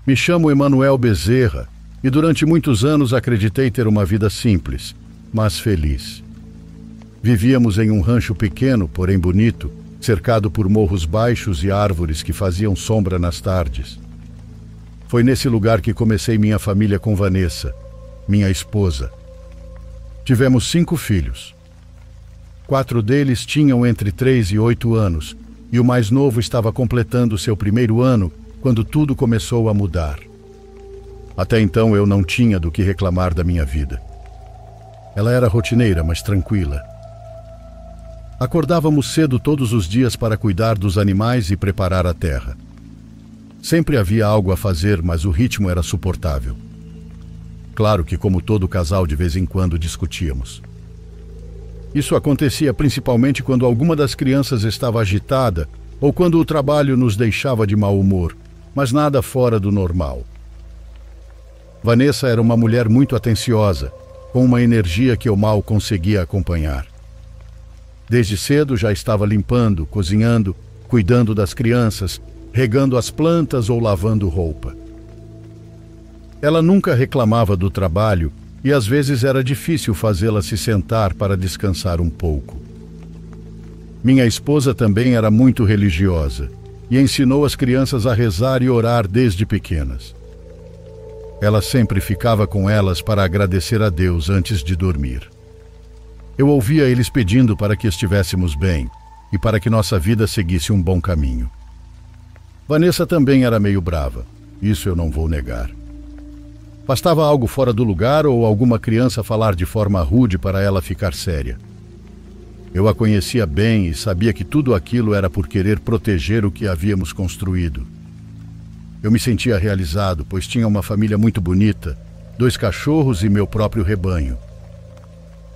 Me chamo Emanuel Bezerra e durante muitos anos acreditei ter uma vida simples, mas feliz. Vivíamos em um rancho pequeno, porém bonito, cercado por morros baixos e árvores que faziam sombra nas tardes. Foi nesse lugar que comecei minha família com Vanessa, minha esposa. Tivemos 5 filhos. 4 deles tinham entre 3 e 8 anos, e o mais novo estava completando seu primeiro ano quando tudo começou a mudar. Até então eu não tinha do que reclamar da minha vida. Ela era rotineira, mas tranquila. Acordávamos cedo todos os dias para cuidar dos animais e preparar a terra. Sempre havia algo a fazer, mas o ritmo era suportável. Claro que, como todo casal, de vez em quando discutíamos. Isso acontecia principalmente quando alguma das crianças estava agitada ou quando o trabalho nos deixava de mau humor, mas nada fora do normal. Vanessa era uma mulher muito atenciosa, com uma energia que eu mal conseguia acompanhar. Desde cedo já estava limpando, cozinhando, cuidando das crianças, regando as plantas ou lavando roupa. Ela nunca reclamava do trabalho e às vezes era difícil fazê-la se sentar para descansar um pouco. Minha esposa também era muito religiosa e ensinou as crianças a rezar e orar desde pequenas. Ela sempre ficava com elas para agradecer a Deus antes de dormir. Eu ouvia eles pedindo para que estivéssemos bem e para que nossa vida seguisse um bom caminho. Vanessa também era meio brava, isso eu não vou negar. Bastava algo fora do lugar ou alguma criança falar de forma rude para ela ficar séria. Eu a conhecia bem e sabia que tudo aquilo era por querer proteger o que havíamos construído. Eu me sentia realizado, pois tinha uma família muito bonita, 2 cachorros e meu próprio rebanho.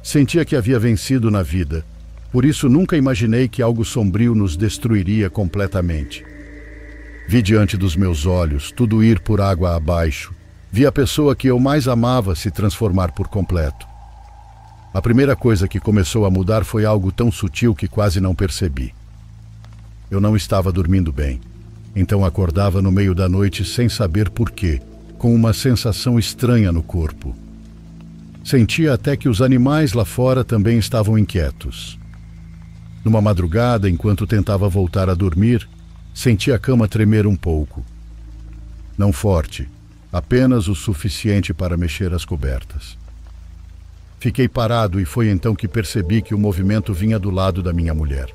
Sentia que havia vencido na vida, por isso nunca imaginei que algo sombrio nos destruiria completamente. Vi diante dos meus olhos tudo ir por água abaixo. Vi a pessoa que eu mais amava se transformar por completo. A primeira coisa que começou a mudar foi algo tão sutil que quase não percebi. Eu não estava dormindo bem, então acordava no meio da noite sem saber porquê, com uma sensação estranha no corpo. Sentia até que os animais lá fora também estavam inquietos. Numa madrugada, enquanto tentava voltar a dormir, senti a cama tremer um pouco. Não forte, apenas o suficiente para mexer as cobertas. Fiquei parado e foi então que percebi que o movimento vinha do lado da minha mulher.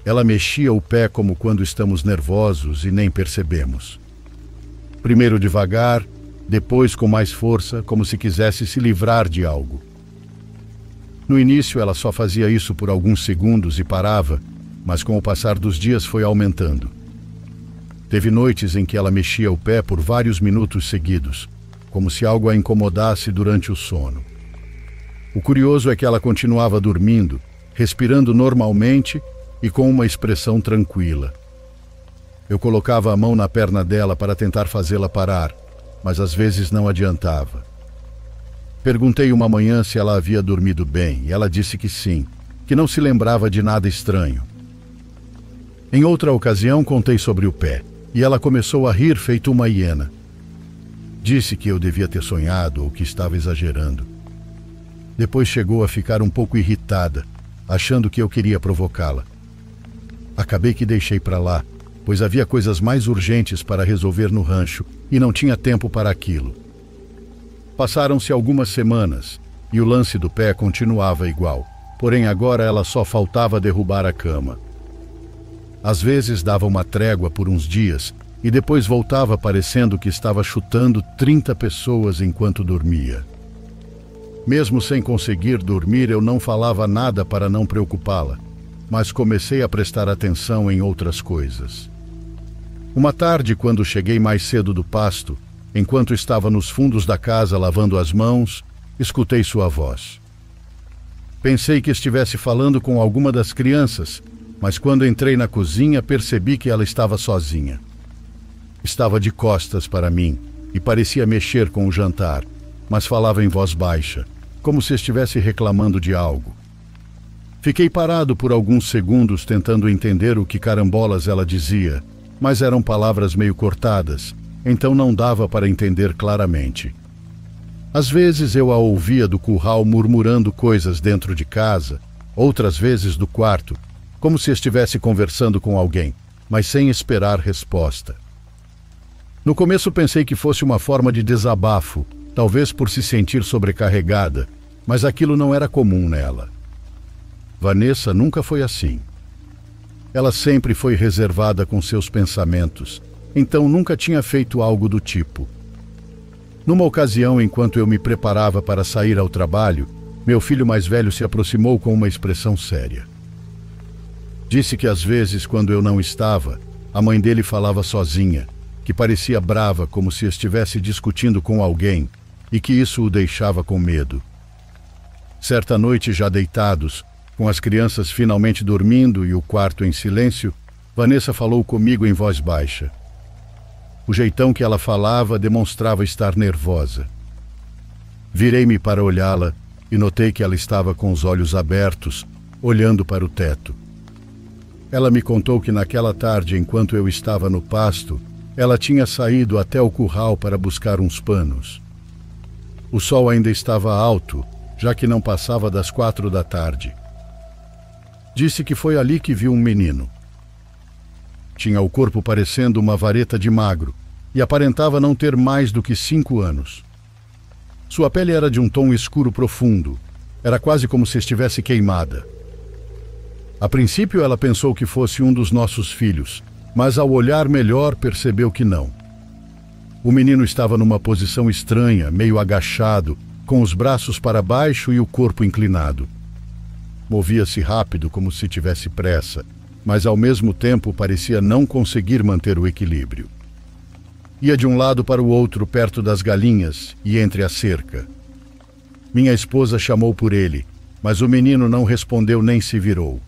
Ela mexia o pé como quando estamos nervosos e nem percebemos. Primeiro devagar, depois com mais força, como se quisesse se livrar de algo. No início ela só fazia isso por alguns segundos e parava, mas com o passar dos dias foi aumentando. Teve noites em que ela mexia o pé por vários minutos seguidos, como se algo a incomodasse durante o sono. O curioso é que ela continuava dormindo, respirando normalmente e com uma expressão tranquila. Eu colocava a mão na perna dela para tentar fazê-la parar, mas às vezes não adiantava. Perguntei uma manhã se ela havia dormido bem e ela disse que sim, que não se lembrava de nada estranho. Em outra ocasião contei sobre o pé e ela começou a rir feito uma hiena. Disse que eu devia ter sonhado ou que estava exagerando. Depois chegou a ficar um pouco irritada, achando que eu queria provocá-la. Acabei que deixei para lá, pois havia coisas mais urgentes para resolver no rancho e não tinha tempo para aquilo. Passaram-se algumas semanas e o lance do pé continuava igual, porém agora ela só faltava derrubar a cama. Às vezes dava uma trégua por uns dias e depois voltava parecendo que estava chutando 30 pessoas enquanto dormia. Mesmo sem conseguir dormir, eu não falava nada para não preocupá-la, mas comecei a prestar atenção em outras coisas. Uma tarde, quando cheguei mais cedo do pasto, enquanto estava nos fundos da casa lavando as mãos, escutei sua voz. Pensei que estivesse falando com alguma das crianças, mas quando entrei na cozinha percebi que ela estava sozinha. Estava de costas para mim e parecia mexer com o jantar, mas falava em voz baixa, como se estivesse reclamando de algo. Fiquei parado por alguns segundos tentando entender o que carambolas ela dizia, mas eram palavras meio cortadas, então não dava para entender claramente. Às vezes eu a ouvia do curral murmurando coisas dentro de casa, outras vezes do quarto, como se estivesse conversando com alguém, mas sem esperar resposta. No começo pensei que fosse uma forma de desabafo, talvez por se sentir sobrecarregada, mas aquilo não era comum nela. Vanessa nunca foi assim. Ela sempre foi reservada com seus pensamentos, então nunca tinha feito algo do tipo. Numa ocasião, enquanto eu me preparava para sair ao trabalho, meu filho mais velho se aproximou com uma expressão séria. Disse que às vezes, quando eu não estava, a mãe dele falava sozinha, que parecia brava como se estivesse discutindo com alguém e que isso o deixava com medo. Certa noite, já deitados, com as crianças finalmente dormindo e o quarto em silêncio, Vanessa falou comigo em voz baixa. O jeitão que ela falava demonstrava estar nervosa. Virei-me para olhá-la e notei que ela estava com os olhos abertos, olhando para o teto. Ela me contou que naquela tarde, enquanto eu estava no pasto, ela tinha saído até o curral para buscar uns panos. O sol ainda estava alto, já que não passava das 4 da tarde. Disse que foi ali que viu um menino. Tinha o corpo parecendo uma vareta de magro e aparentava não ter mais do que 5 anos. Sua pele era de um tom escuro profundo. Era quase como se estivesse queimada. A princípio ela pensou que fosse um dos nossos filhos, mas ao olhar melhor percebeu que não. O menino estava numa posição estranha, meio agachado, com os braços para baixo e o corpo inclinado. Movia-se rápido, como se tivesse pressa, mas ao mesmo tempo parecia não conseguir manter o equilíbrio. Ia de um lado para o outro perto das galinhas e entre a cerca. Minha esposa chamou por ele, mas o menino não respondeu nem se virou.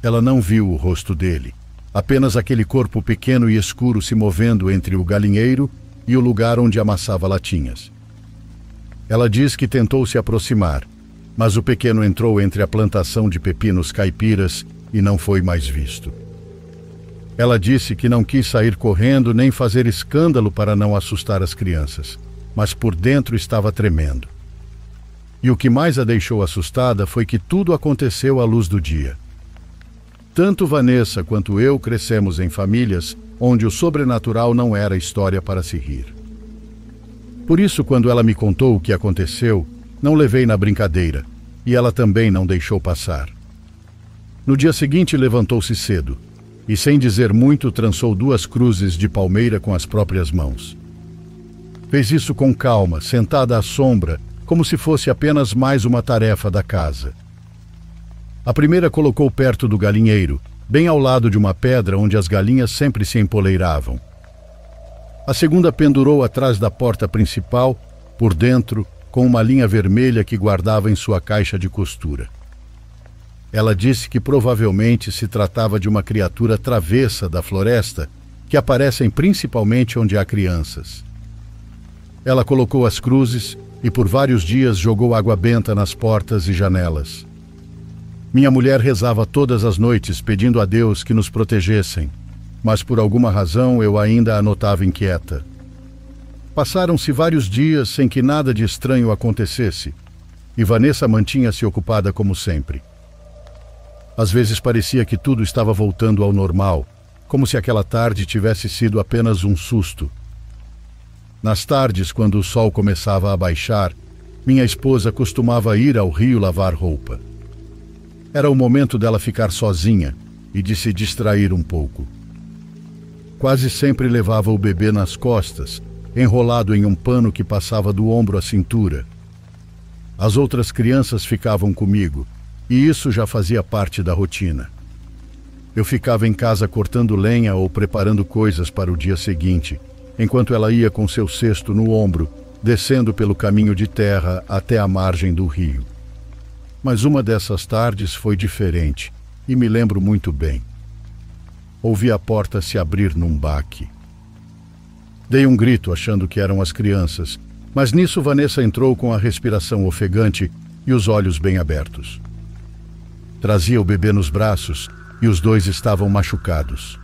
Ela não viu o rosto dele, apenas aquele corpo pequeno e escuro se movendo entre o galinheiro e o lugar onde amassava latinhas. Ela diz que tentou se aproximar, mas o pequeno entrou entre a plantação de pepinos caipiras e não foi mais visto. Ela disse que não quis sair correndo nem fazer escândalo para não assustar as crianças, mas por dentro estava tremendo. E o que mais a deixou assustada foi que tudo aconteceu à luz do dia. Tanto Vanessa quanto eu crescemos em famílias onde o sobrenatural não era história para se rir. Por isso, quando ela me contou o que aconteceu, não levei na brincadeira, e ela também não deixou passar. No dia seguinte, levantou-se cedo, e sem dizer muito, trançou 2 cruzes de palmeira com as próprias mãos. Fez isso com calma, sentada à sombra, como se fosse apenas mais uma tarefa da casa. A primeira colocou perto do galinheiro, bem ao lado de uma pedra onde as galinhas sempre se empoleiravam. A segunda pendurou atrás da porta principal, por dentro, com uma linha vermelha que guardava em sua caixa de costura. Ela disse que provavelmente se tratava de uma criatura travessa da floresta, que aparecem principalmente onde há crianças. Ela colocou as cruzes e por vários dias jogou água benta nas portas e janelas. Minha mulher rezava todas as noites pedindo a Deus que nos protegessem, mas por alguma razão eu ainda a notava inquieta. Passaram-se vários dias sem que nada de estranho acontecesse, e Vanessa mantinha-se ocupada como sempre. Às vezes parecia que tudo estava voltando ao normal, como se aquela tarde tivesse sido apenas um susto. Nas tardes, quando o sol começava a baixar, minha esposa costumava ir ao rio lavar roupa. Era o momento dela ficar sozinha e de se distrair um pouco. Quase sempre levava o bebê nas costas, enrolado em um pano que passava do ombro à cintura. As outras crianças ficavam comigo, e isso já fazia parte da rotina. Eu ficava em casa cortando lenha ou preparando coisas para o dia seguinte, enquanto ela ia com seu cesto no ombro, descendo pelo caminho de terra até a margem do rio. Mas uma dessas tardes foi diferente, e me lembro muito bem. Ouvi a porta se abrir num baque. Dei um grito achando que eram as crianças, mas nisso Vanessa entrou com a respiração ofegante e os olhos bem abertos. Trazia o bebê nos braços e os 2 estavam machucados.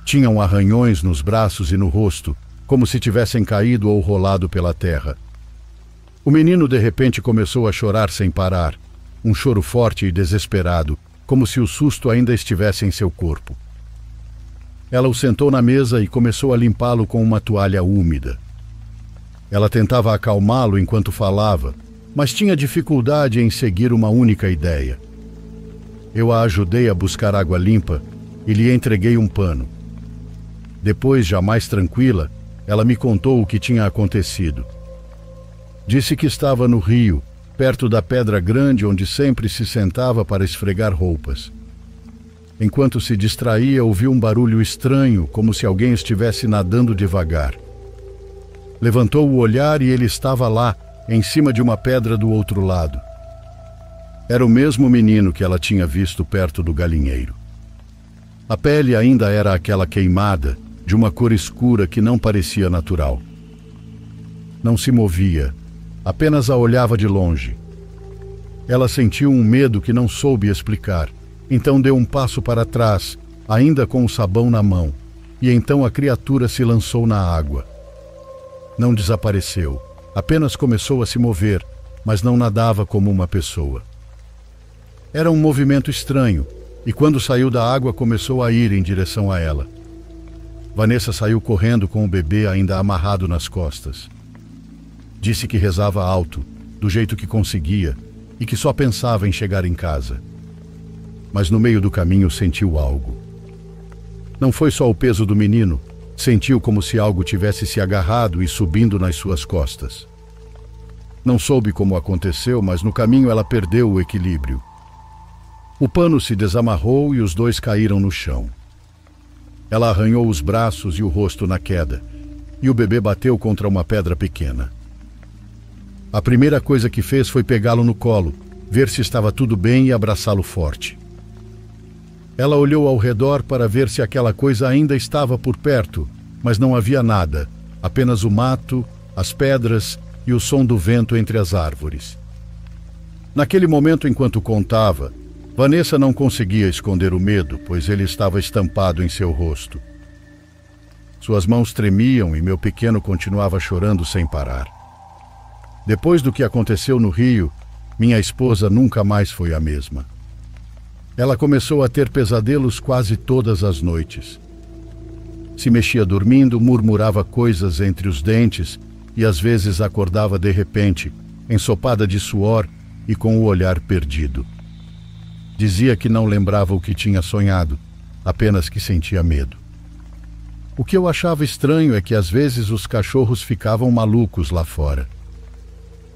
Tinham arranhões nos braços e no rosto, como se tivessem caído ou rolado pela terra. O menino de repente começou a chorar sem parar, um choro forte e desesperado, como se o susto ainda estivesse em seu corpo. Ela o sentou na mesa e começou a limpá-lo com uma toalha úmida. Ela tentava acalmá-lo enquanto falava, mas tinha dificuldade em seguir uma única ideia. Eu a ajudei a buscar água limpa e lhe entreguei um pano. Depois, já mais tranquila, ela me contou o que tinha acontecido. Disse que estava no rio, perto da pedra grande onde sempre se sentava para esfregar roupas. Enquanto se distraía, ouviu um barulho estranho, como se alguém estivesse nadando devagar. Levantou o olhar e ele estava lá, em cima de uma pedra do outro lado. Era o mesmo menino que ela tinha visto perto do galinheiro. A pele ainda era aquela queimada, de uma cor escura que não parecia natural. Não se movia, apenas a olhava de longe. Ela sentiu um medo que não soube explicar, então deu um passo para trás, ainda com o sabão na mão, e então a criatura se lançou na água. Não desapareceu, apenas começou a se mover, mas não nadava como uma pessoa. Era um movimento estranho, e quando saiu da água começou a ir em direção a ela. Vanessa saiu correndo com o bebê ainda amarrado nas costas. Disse que rezava alto, do jeito que conseguia, e que só pensava em chegar em casa. Mas no meio do caminho sentiu algo. Não foi só o peso do menino, sentiu como se algo tivesse se agarrado e subindo nas suas costas. Não soube como aconteceu, mas no caminho ela perdeu o equilíbrio. O pano se desamarrou e os dois caíram no chão. Ela arranhou os braços e o rosto na queda, e o bebê bateu contra uma pedra pequena. A primeira coisa que fez foi pegá-lo no colo, ver se estava tudo bem e abraçá-lo forte. Ela olhou ao redor para ver se aquela coisa ainda estava por perto, mas não havia nada, apenas o mato, as pedras e o som do vento entre as árvores. Naquele momento, enquanto contava, Vanessa não conseguia esconder o medo, pois ele estava estampado em seu rosto. Suas mãos tremiam e meu pequeno continuava chorando sem parar. Depois do que aconteceu no rio, minha esposa nunca mais foi a mesma. Ela começou a ter pesadelos quase todas as noites. Se mexia dormindo, murmurava coisas entre os dentes e às vezes acordava de repente, ensopada de suor e com o olhar perdido. Dizia que não lembrava o que tinha sonhado, apenas que sentia medo. O que eu achava estranho é que às vezes os cachorros ficavam malucos lá fora.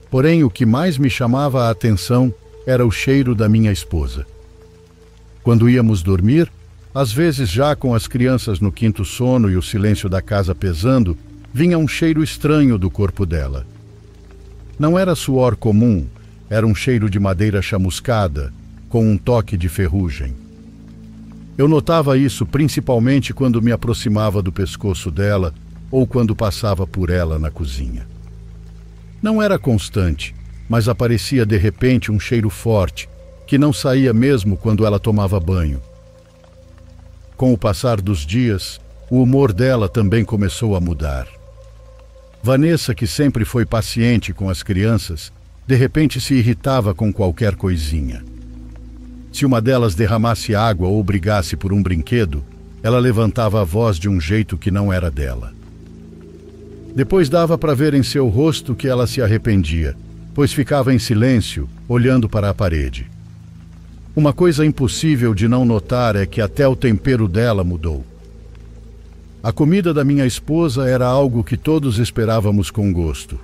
Porém, o que mais me chamava a atenção era o cheiro da minha esposa. Quando íamos dormir, às vezes já com as crianças no quinto sono e o silêncio da casa pesando, vinha um cheiro estranho do corpo dela. Não era suor comum, era um cheiro de madeira chamuscada, com um toque de ferrugem. Eu notava isso principalmente quando me aproximava do pescoço dela ou quando passava por ela na cozinha. Não era constante, mas aparecia de repente um cheiro forte, que não saía mesmo quando ela tomava banho. Com o passar dos dias, o humor dela também começou a mudar. Vanessa, que sempre foi paciente com as crianças, de repente se irritava com qualquer coisinha. Se uma delas derramasse água ou brigasse por um brinquedo, ela levantava a voz de um jeito que não era dela. Depois dava para ver em seu rosto que ela se arrependia, pois ficava em silêncio, olhando para a parede. Uma coisa impossível de não notar é que até o tempero dela mudou. A comida da minha esposa era algo que todos esperávamos com gosto.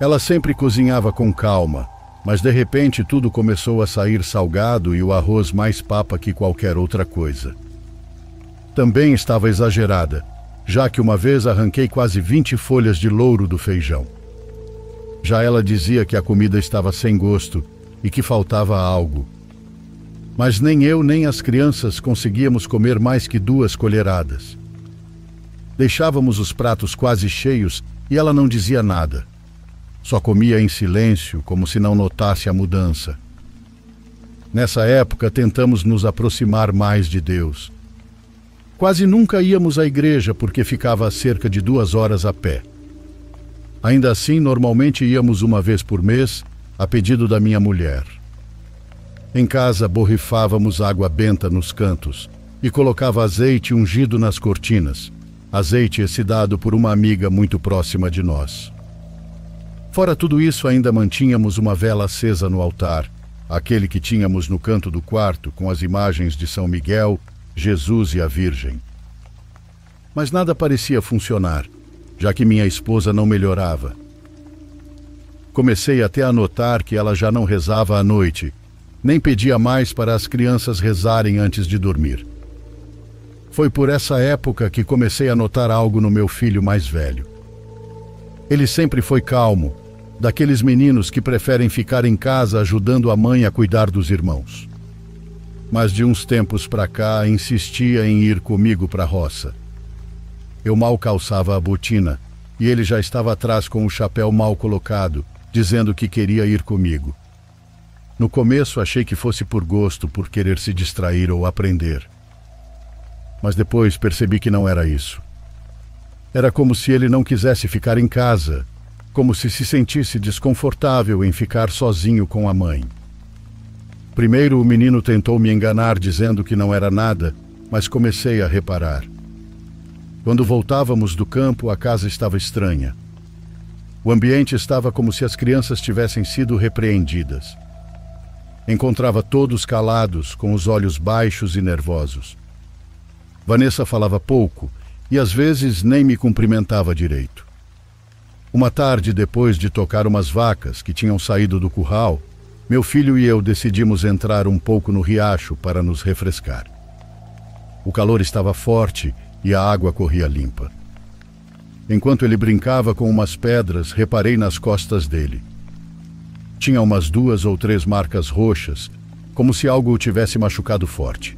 Ela sempre cozinhava com calma, mas de repente tudo começou a sair salgado e o arroz mais papa que qualquer outra coisa. Também estava exagerada, já que uma vez arranquei quase 20 folhas de louro do feijão. Já ela dizia que a comida estava sem gosto e que faltava algo. Mas nem eu nem as crianças conseguíamos comer mais que 2 colheradas. Deixávamos os pratos quase cheios e ela não dizia nada. Só comia em silêncio, como se não notasse a mudança. Nessa época, tentamos nos aproximar mais de Deus. Quase nunca íamos à igreja porque ficava a cerca de 2 horas a pé. Ainda assim, normalmente íamos uma vez por mês, a pedido da minha mulher. Em casa, borrifávamos água benta nos cantos e colocava azeite ungido nas cortinas, azeite esse dado por uma amiga muito próxima de nós. Fora tudo isso, ainda mantínhamos uma vela acesa no altar, aquele que tínhamos no canto do quarto, com as imagens de São Miguel, Jesus e a Virgem. Mas nada parecia funcionar, já que minha esposa não melhorava. Comecei até a notar que ela já não rezava à noite, nem pedia mais para as crianças rezarem antes de dormir. Foi por essa época que comecei a notar algo no meu filho mais velho. Ele sempre foi calmo, daqueles meninos que preferem ficar em casa ajudando a mãe a cuidar dos irmãos. Mas de uns tempos para cá insistia em ir comigo para a roça. Eu mal calçava a botina e ele já estava atrás com o chapéu mal colocado, dizendo que queria ir comigo. No começo achei que fosse por gosto, por querer se distrair ou aprender. Mas depois percebi que não era isso. Era como se ele não quisesse ficar em casa, como se sentisse desconfortável em ficar sozinho com a mãe. Primeiro o menino tentou me enganar dizendo que não era nada, mas comecei a reparar. Quando voltávamos do campo, a casa estava estranha. O ambiente estava como se as crianças tivessem sido repreendidas. Encontrava todos calados, com os olhos baixos e nervosos. Vanessa falava pouco e às vezes nem me cumprimentava direito. Uma tarde, depois de tocar umas vacas que tinham saído do curral, meu filho e eu decidimos entrar um pouco no riacho para nos refrescar. O calor estava forte e a água corria limpa. Enquanto ele brincava com umas pedras, reparei nas costas dele. Tinha umas 2 ou 3 marcas roxas, como se algo o tivesse machucado forte.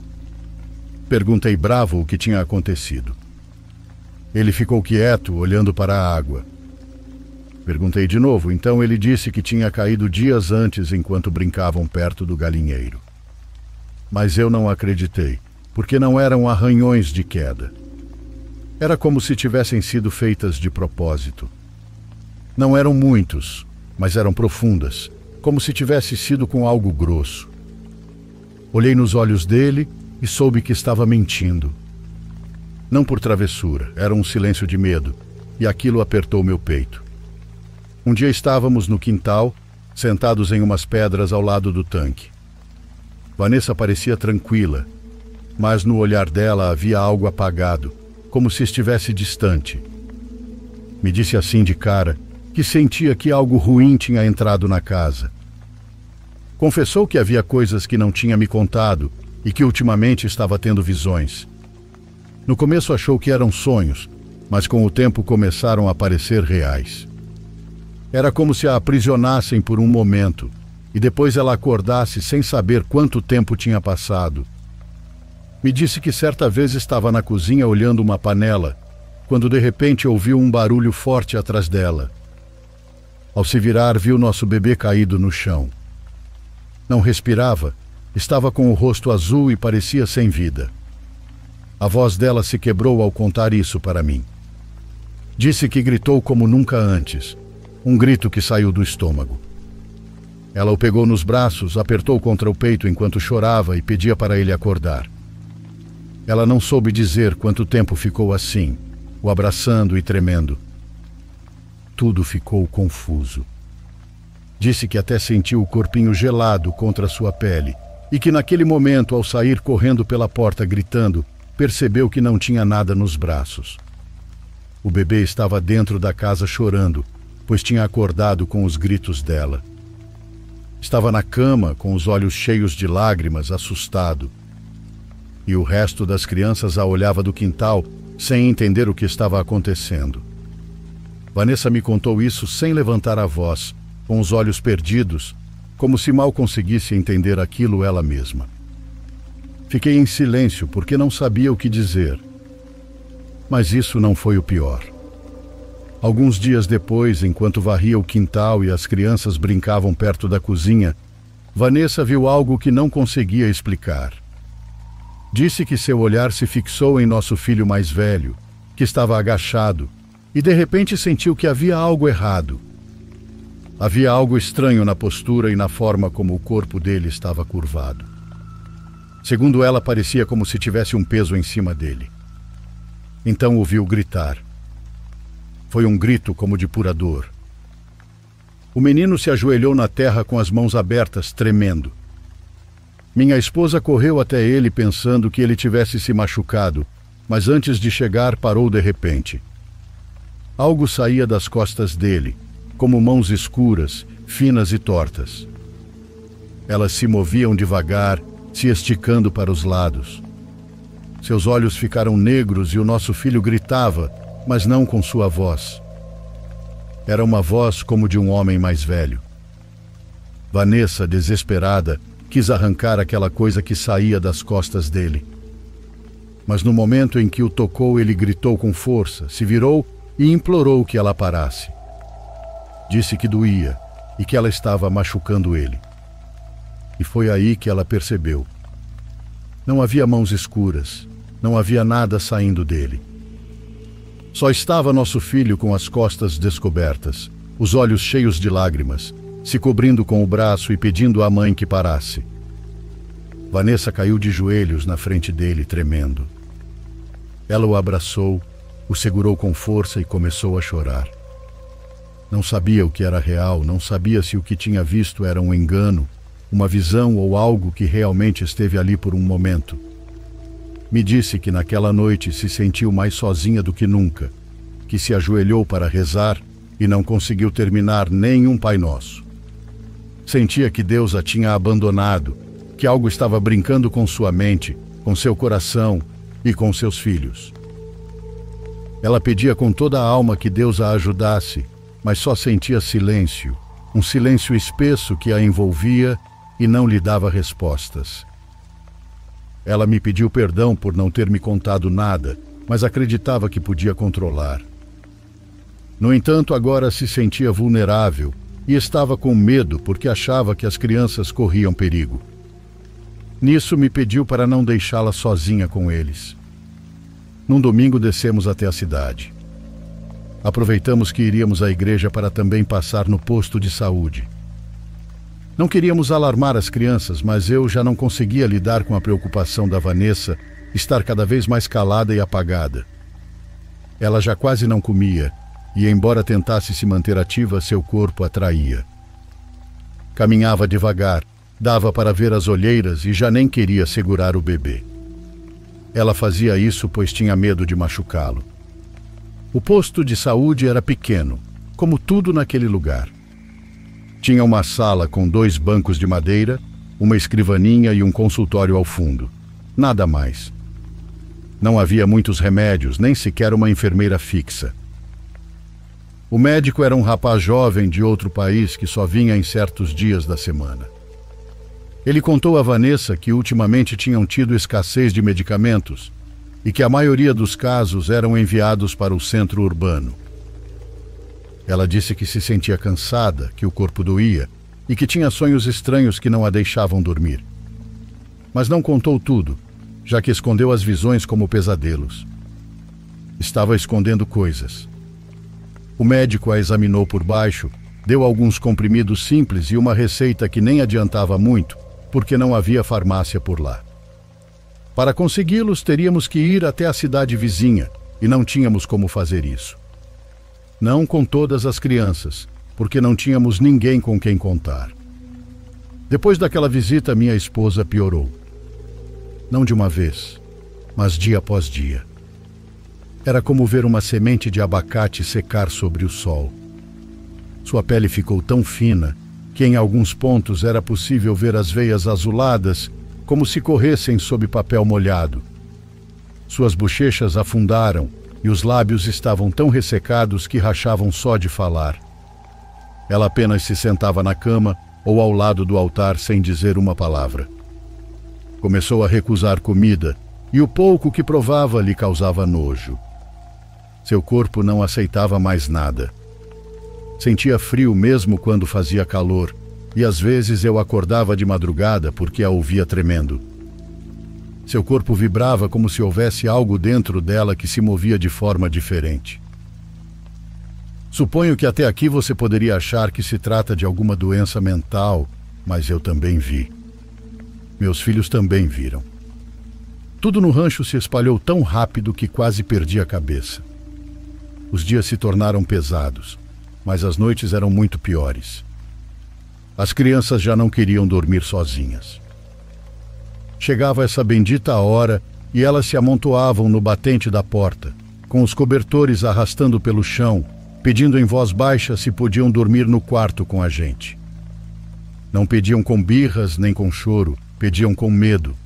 Perguntei bravo o que tinha acontecido. Ele ficou quieto, olhando para a água. Perguntei de novo, então ele disse que tinha caído dias antes enquanto brincavam perto do galinheiro. Mas eu não acreditei, porque não eram arranhões de queda. Era como se tivessem sido feitas de propósito. Não eram muitos, mas eram profundas, como se tivesse sido com algo grosso. Olhei nos olhos dele e soube que estava mentindo. Não por travessura, era um silêncio de medo, e aquilo apertou meu peito. Um dia estávamos no quintal, sentados em umas pedras ao lado do tanque. Vanessa parecia tranquila, mas no olhar dela havia algo apagado, como se estivesse distante. Me disse assim de cara que sentia que algo ruim tinha entrado na casa. Confessou que havia coisas que não tinha me contado e que ultimamente estava tendo visões. No começo achou que eram sonhos, mas com o tempo começaram a parecer reais. Era como se a aprisionassem por um momento e depois ela acordasse sem saber quanto tempo tinha passado. Me disse que certa vez estava na cozinha olhando uma panela, quando de repente ouviu um barulho forte atrás dela. Ao se virar, viu nosso bebê caído no chão. Não respirava, estava com o rosto azul e parecia sem vida. A voz dela se quebrou ao contar isso para mim. Disse que gritou como nunca antes, um grito que saiu do estômago. Ela o pegou nos braços, apertou contra o peito enquanto chorava e pedia para ele acordar. Ela não soube dizer quanto tempo ficou assim, o abraçando e tremendo. Tudo ficou confuso. Disse que até sentiu o corpinho gelado contra sua pele e que naquele momento, ao sair correndo pela porta gritando, percebeu que não tinha nada nos braços. O bebê estava dentro da casa chorando, pois tinha acordado com os gritos dela. Estava na cama, com os olhos cheios de lágrimas, assustado. E o resto das crianças a olhava do quintal, sem entender o que estava acontecendo. Vanessa me contou isso sem levantar a voz, com os olhos perdidos, como se mal conseguisse entender aquilo ela mesma. Fiquei em silêncio porque não sabia o que dizer. Mas isso não foi o pior. Alguns dias depois, enquanto varria o quintal e as crianças brincavam perto da cozinha, Vanessa viu algo que não conseguia explicar. Disse que seu olhar se fixou em nosso filho mais velho, que estava agachado, e de repente sentiu que havia algo errado. Havia algo estranho na postura e na forma como o corpo dele estava curvado. Segundo ela, parecia como se tivesse um peso em cima dele. Então ouviu gritar. Foi um grito como de pura dor. O menino se ajoelhou na terra com as mãos abertas, tremendo. Minha esposa correu até ele pensando que ele tivesse se machucado, mas antes de chegar parou de repente. Algo saía das costas dele, como mãos escuras, finas e tortas. Elas se moviam devagar, se esticando para os lados. Seus olhos ficaram negros e o nosso filho gritava, mas não com sua voz. Era uma voz como de um homem mais velho. Vanessa, desesperada, quis arrancar aquela coisa que saía das costas dele. Mas no momento em que o tocou, ele gritou com força, se virou e implorou que ela parasse. Disse que doía e que ela estava machucando ele. E foi aí que ela percebeu. Não havia mãos escuras, não havia nada saindo dele. Só estava nosso filho com as costas descobertas, os olhos cheios de lágrimas, se cobrindo com o braço e pedindo à mãe que parasse. Vanessa caiu de joelhos na frente dele, tremendo. Ela o abraçou, o segurou com força e começou a chorar. Não sabia o que era real, não sabia se o que tinha visto era um engano, uma visão ou algo que realmente esteve ali por um momento. Me disse que naquela noite se sentiu mais sozinha do que nunca, que se ajoelhou para rezar e não conseguiu terminar nem um Pai Nosso. Sentia que Deus a tinha abandonado, que algo estava brincando com sua mente, com seu coração e com seus filhos. Ela pedia com toda a alma que Deus a ajudasse, mas só sentia silêncio, um silêncio espesso que a envolvia e não lhe dava respostas. Ela me pediu perdão por não ter me contado nada, mas acreditava que podia controlar. No entanto, agora se sentia vulnerável e estava com medo porque achava que as crianças corriam perigo. Nisso me pediu para não deixá-la sozinha com eles. Num domingo descemos até a cidade. Aproveitamos que iríamos à igreja para também passar no posto de saúde. Não queríamos alarmar as crianças, mas eu já não conseguia lidar com a preocupação da Vanessa estar cada vez mais calada e apagada. Ela já quase não comia e, embora tentasse se manter ativa, seu corpo a traía. Caminhava devagar, dava para ver as olheiras e já nem queria segurar o bebê. Ela fazia isso pois tinha medo de machucá-lo. O posto de saúde era pequeno, como tudo naquele lugar. Tinha uma sala com 2 bancos de madeira, uma escrivaninha e um consultório ao fundo. Nada mais. Não havia muitos remédios, nem sequer uma enfermeira fixa. O médico era um rapaz jovem de outro país que só vinha em certos dias da semana. Ele contou a Vanessa que ultimamente tinham tido escassez de medicamentos e que a maioria dos casos eram enviados para o centro urbano. Ela disse que se sentia cansada, que o corpo doía e que tinha sonhos estranhos que não a deixavam dormir. Mas não contou tudo, já que escondeu as visões como pesadelos. Estava escondendo coisas. O médico a examinou por baixo, deu alguns comprimidos simples e uma receita que nem adiantava muito, porque não havia farmácia por lá. Para consegui-los, teríamos que ir até a cidade vizinha, e não tínhamos como fazer isso. Não com todas as crianças, porque não tínhamos ninguém com quem contar. Depois daquela visita, minha esposa piorou. Não de uma vez, mas dia após dia. Era como ver uma semente de abacate secar sobre o sol. Sua pele ficou tão fina que em alguns pontos era possível ver as veias azuladas como se corressem sob papel molhado. Suas bochechas afundaram e os lábios estavam tão ressecados que rachavam só de falar. Ela apenas se sentava na cama ou ao lado do altar sem dizer uma palavra. Começou a recusar comida e o pouco que provava lhe causava nojo. Seu corpo não aceitava mais nada. Sentia frio mesmo quando fazia calor, e às vezes eu acordava de madrugada porque a ouvia tremendo. Seu corpo vibrava como se houvesse algo dentro dela que se movia de forma diferente. Suponho que até aqui você poderia achar que se trata de alguma doença mental, mas eu também vi. Meus filhos também viram. Tudo no rancho se espalhou tão rápido que quase perdi a cabeça. Os dias se tornaram pesados, mas as noites eram muito piores. As crianças já não queriam dormir sozinhas. Chegava essa bendita hora e elas se amontoavam no batente da porta, com os cobertores arrastando pelo chão, pedindo em voz baixa se podiam dormir no quarto com a gente. Não pediam com birras nem com choro, pediam com medo.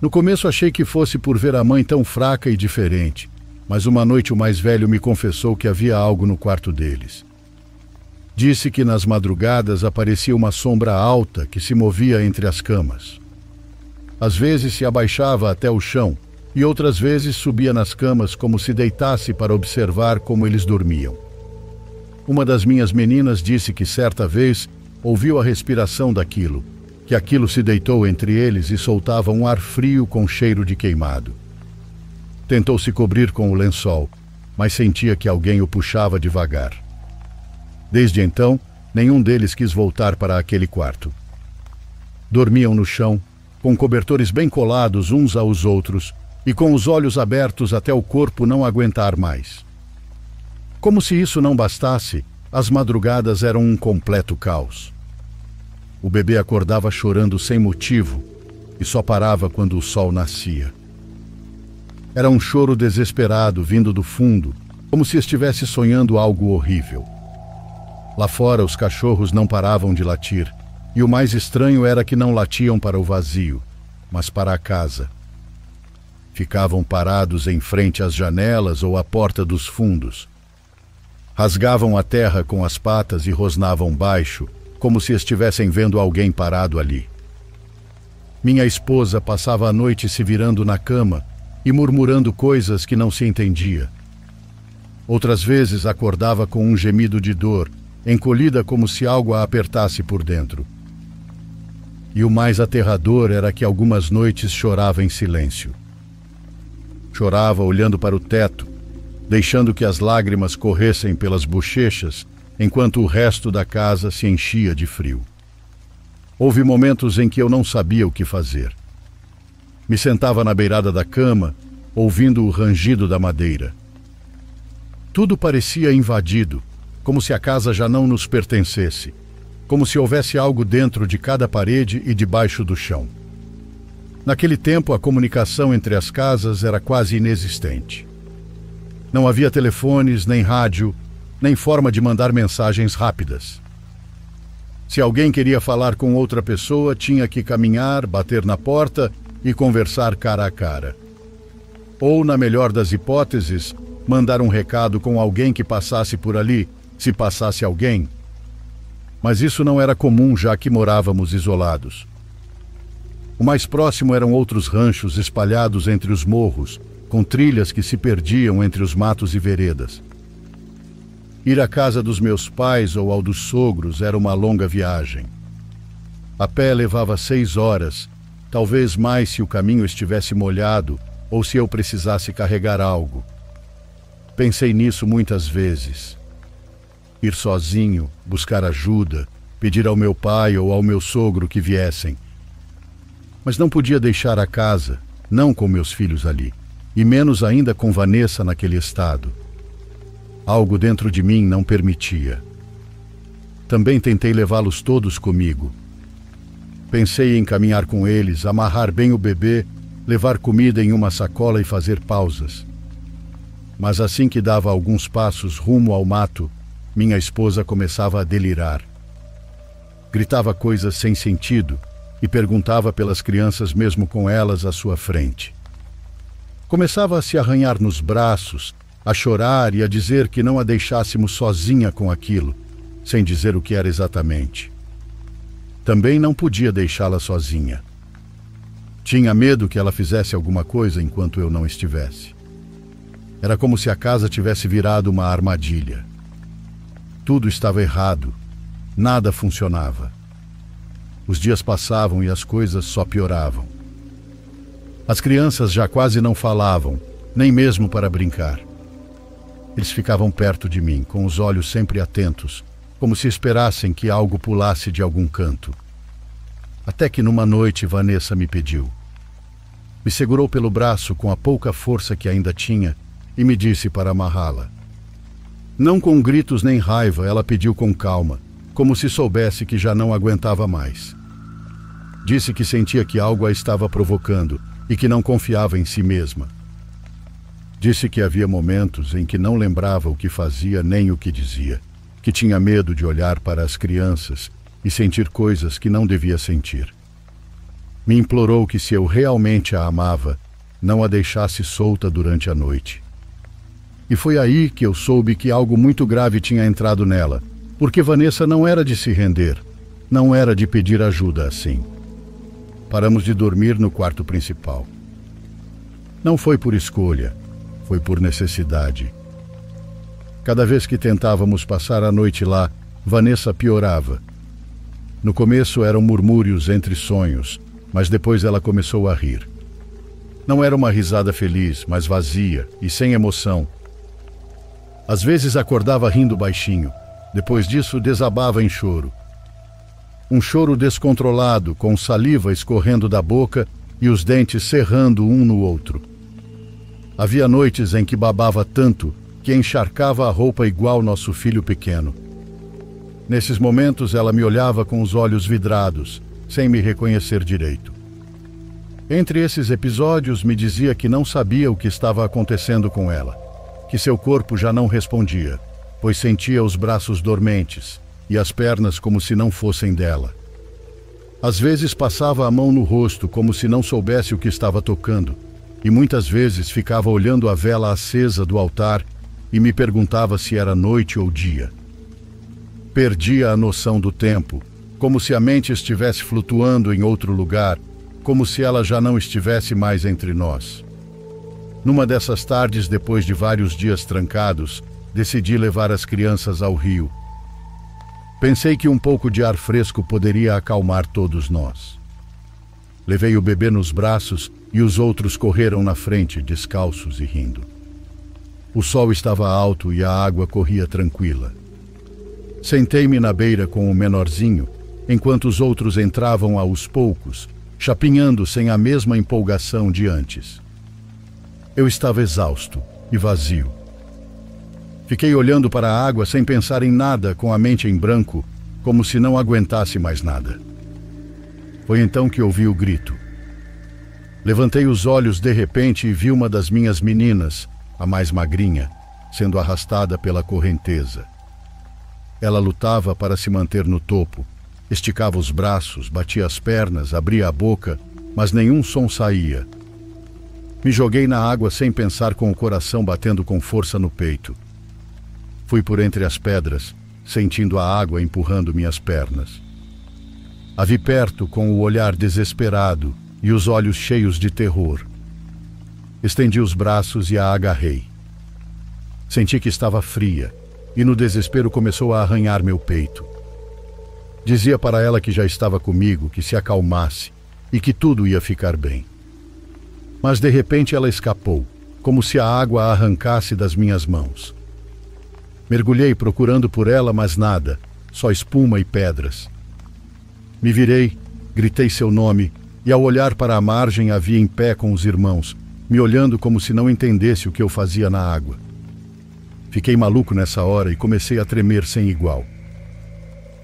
No começo achei que fosse por ver a mãe tão fraca e diferente, mas uma noite o mais velho me confessou que havia algo no quarto deles. Disse que nas madrugadas aparecia uma sombra alta que se movia entre as camas. Às vezes se abaixava até o chão e outras vezes subia nas camas como se deitasse para observar como eles dormiam. Uma das minhas meninas disse que certa vez ouviu a respiração daquilo, que aquilo se deitou entre eles e soltava um ar frio com cheiro de queimado. Tentou se cobrir com o lençol, mas sentia que alguém o puxava devagar. Desde então, nenhum deles quis voltar para aquele quarto. Dormiam no chão, com cobertores bem colados uns aos outros e com os olhos abertos até o corpo não aguentar mais. Como se isso não bastasse, as madrugadas eram um completo caos. O bebê acordava chorando sem motivo e só parava quando o sol nascia. Era um choro desesperado vindo do fundo, como se estivesse sonhando algo horrível. Lá fora os cachorros não paravam de latir, e o mais estranho era que não latiam para o vazio, mas para a casa. Ficavam parados em frente às janelas ou à porta dos fundos. Rasgavam a terra com as patas e rosnavam baixo, como se estivessem vendo alguém parado ali. Minha esposa passava a noite se virando na cama e murmurando coisas que não se entendia. Outras vezes acordava com um gemido de dor, encolhida como se algo a apertasse por dentro. E o mais aterrador era que algumas noites chorava em silêncio. Chorava olhando para o teto, deixando que as lágrimas corressem pelas bochechas, enquanto o resto da casa se enchia de frio. Houve momentos em que eu não sabia o que fazer. Me sentava na beirada da cama, ouvindo o rangido da madeira. Tudo parecia invadido, como se a casa já não nos pertencesse, como se houvesse algo dentro de cada parede e debaixo do chão. Naquele tempo, a comunicação entre as casas era quase inexistente. Não havia telefones, nem rádio, nem forma de mandar mensagens rápidas. Se alguém queria falar com outra pessoa, tinha que caminhar, bater na porta e conversar cara a cara. Ou, na melhor das hipóteses, mandar um recado com alguém que passasse por ali, se passasse alguém. Mas isso não era comum, já que morávamos isolados. O mais próximo eram outros ranchos espalhados entre os morros, com trilhas que se perdiam entre os matos e veredas. Ir à casa dos meus pais ou ao dos sogros era uma longa viagem. A pé levava 6 horas, talvez mais se o caminho estivesse molhado ou se eu precisasse carregar algo. Pensei nisso muitas vezes. Ir sozinho, buscar ajuda, pedir ao meu pai ou ao meu sogro que viessem. Mas não podia deixar a casa, não com meus filhos ali, e menos ainda com Vanessa naquele estado. Algo dentro de mim não permitia. Também tentei levá-los todos comigo. Pensei em caminhar com eles, amarrar bem o bebê, levar comida em uma sacola e fazer pausas. Mas assim que dava alguns passos rumo ao mato, minha esposa começava a delirar. Gritava coisas sem sentido e perguntava pelas crianças mesmo com elas à sua frente. Começava a se arranhar nos braços, a chorar e a dizer que não a deixássemos sozinha com aquilo, sem dizer o que era exatamente. Também não podia deixá-la sozinha. Tinha medo que ela fizesse alguma coisa enquanto eu não estivesse. Era como se a casa tivesse virado uma armadilha. Tudo estava errado, nada funcionava. Os dias passavam e as coisas só pioravam. As crianças já quase não falavam, nem mesmo para brincar. Eles ficavam perto de mim, com os olhos sempre atentos, como se esperassem que algo pulasse de algum canto. Até que numa noite Vanessa me pediu. Me segurou pelo braço com a pouca força que ainda tinha e me disse para amarrá-la. Não com gritos nem raiva, ela pediu com calma, como se soubesse que já não aguentava mais. Disse que sentia que algo a estava provocando e que não confiava em si mesma. Disse que havia momentos em que não lembrava o que fazia nem o que dizia, que tinha medo de olhar para as crianças e sentir coisas que não devia sentir. Me implorou que, se eu realmente a amava, não a deixasse solta durante a noite. E foi aí que eu soube que algo muito grave tinha entrado nela, porque Vanessa não era de se render, não era de pedir ajuda assim. Paramos de dormir no quarto principal. Não foi por escolha, foi por necessidade. Cada vez que tentávamos passar a noite lá, Vanessa piorava. No começo eram murmúrios entre sonhos, mas depois ela começou a rir. Não era uma risada feliz, mas vazia e sem emoção. Às vezes acordava rindo baixinho, depois disso desabava em choro. Um choro descontrolado, com saliva escorrendo da boca e os dentes cerrando um no outro. Havia noites em que babava tanto que encharcava a roupa igual nosso filho pequeno. Nesses momentos ela me olhava com os olhos vidrados, sem me reconhecer direito. Entre esses episódios me dizia que não sabia o que estava acontecendo com ela, que seu corpo já não respondia, pois sentia os braços dormentes e as pernas como se não fossem dela. Às vezes passava a mão no rosto como se não soubesse o que estava tocando, e muitas vezes ficava olhando a vela acesa do altar e me perguntava se era noite ou dia. Perdia a noção do tempo, como se a mente estivesse flutuando em outro lugar, como se ela já não estivesse mais entre nós. Numa dessas tardes, depois de vários dias trancados, decidi levar as crianças ao rio. Pensei que um pouco de ar fresco poderia acalmar todos nós. Levei o bebê nos braços e os outros correram na frente, descalços e rindo. O sol estava alto e a água corria tranquila. Sentei-me na beira com o menorzinho, enquanto os outros entravam aos poucos, chapinhando sem a mesma empolgação de antes. Eu estava exausto e vazio. Fiquei olhando para a água sem pensar em nada, com a mente em branco, como se não aguentasse mais nada. Foi então que ouvi o grito. Levantei os olhos de repente e vi uma das minhas meninas, a mais magrinha, sendo arrastada pela correnteza. Ela lutava para se manter no topo, esticava os braços, batia as pernas, abria a boca, mas nenhum som saía. Me joguei na água sem pensar, com o coração batendo com força no peito. Fui por entre as pedras, sentindo a água empurrando minhas pernas. A vi perto com o olhar desesperado e os olhos cheios de terror. Estendi os braços e a agarrei. Senti que estava fria e no desespero começou a arranhar meu peito. Dizia para ela que já estava comigo, que se acalmasse e que tudo ia ficar bem. Mas de repente ela escapou, como se a água a arrancasse das minhas mãos. Mergulhei procurando por ela, mas nada, só espuma e pedras. Me virei, gritei seu nome e, ao olhar para a margem, a vi em pé com os irmãos, me olhando como se não entendesse o que eu fazia na água. Fiquei maluco nessa hora e comecei a tremer sem igual.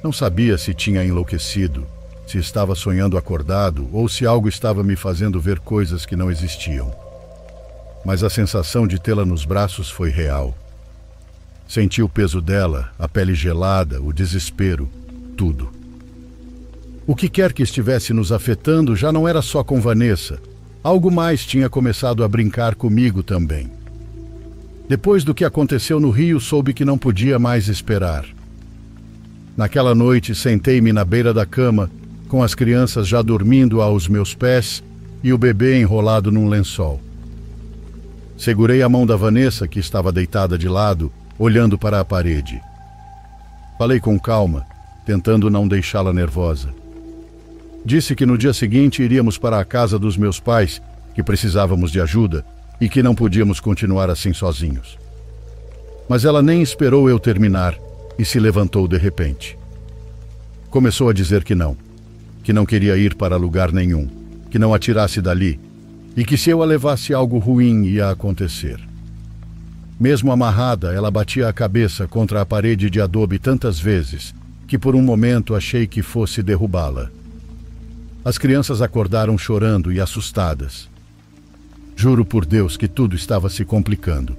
Não sabia se tinha enlouquecido, se estava sonhando acordado ou se algo estava me fazendo ver coisas que não existiam. Mas a sensação de tê-la nos braços foi real. Senti o peso dela, a pele gelada, o desespero, tudo. O que quer que estivesse nos afetando já não era só com Vanessa. Algo mais tinha começado a brincar comigo também. Depois do que aconteceu no Rio, soube que não podia mais esperar. Naquela noite, sentei-me na beira da cama, com as crianças já dormindo aos meus pés e o bebê enrolado num lençol. Segurei a mão da Vanessa, que estava deitada de lado, olhando para a parede. Falei com calma, tentando não deixá-la nervosa. Disse que no dia seguinte iríamos para a casa dos meus pais que precisávamos de ajuda e que não podíamos continuar assim sozinhos. Mas ela nem esperou eu terminar e se levantou de repente. Começou a dizer que não queria ir para lugar nenhum, que não atirasse dali e que se eu a levasse algo ruim ia acontecer. Mesmo amarrada, ela batia a cabeça contra a parede de adobe tantas vezes que por um momento achei que fosse derrubá-la. As crianças acordaram chorando e assustadas. Juro por Deus que tudo estava se complicando.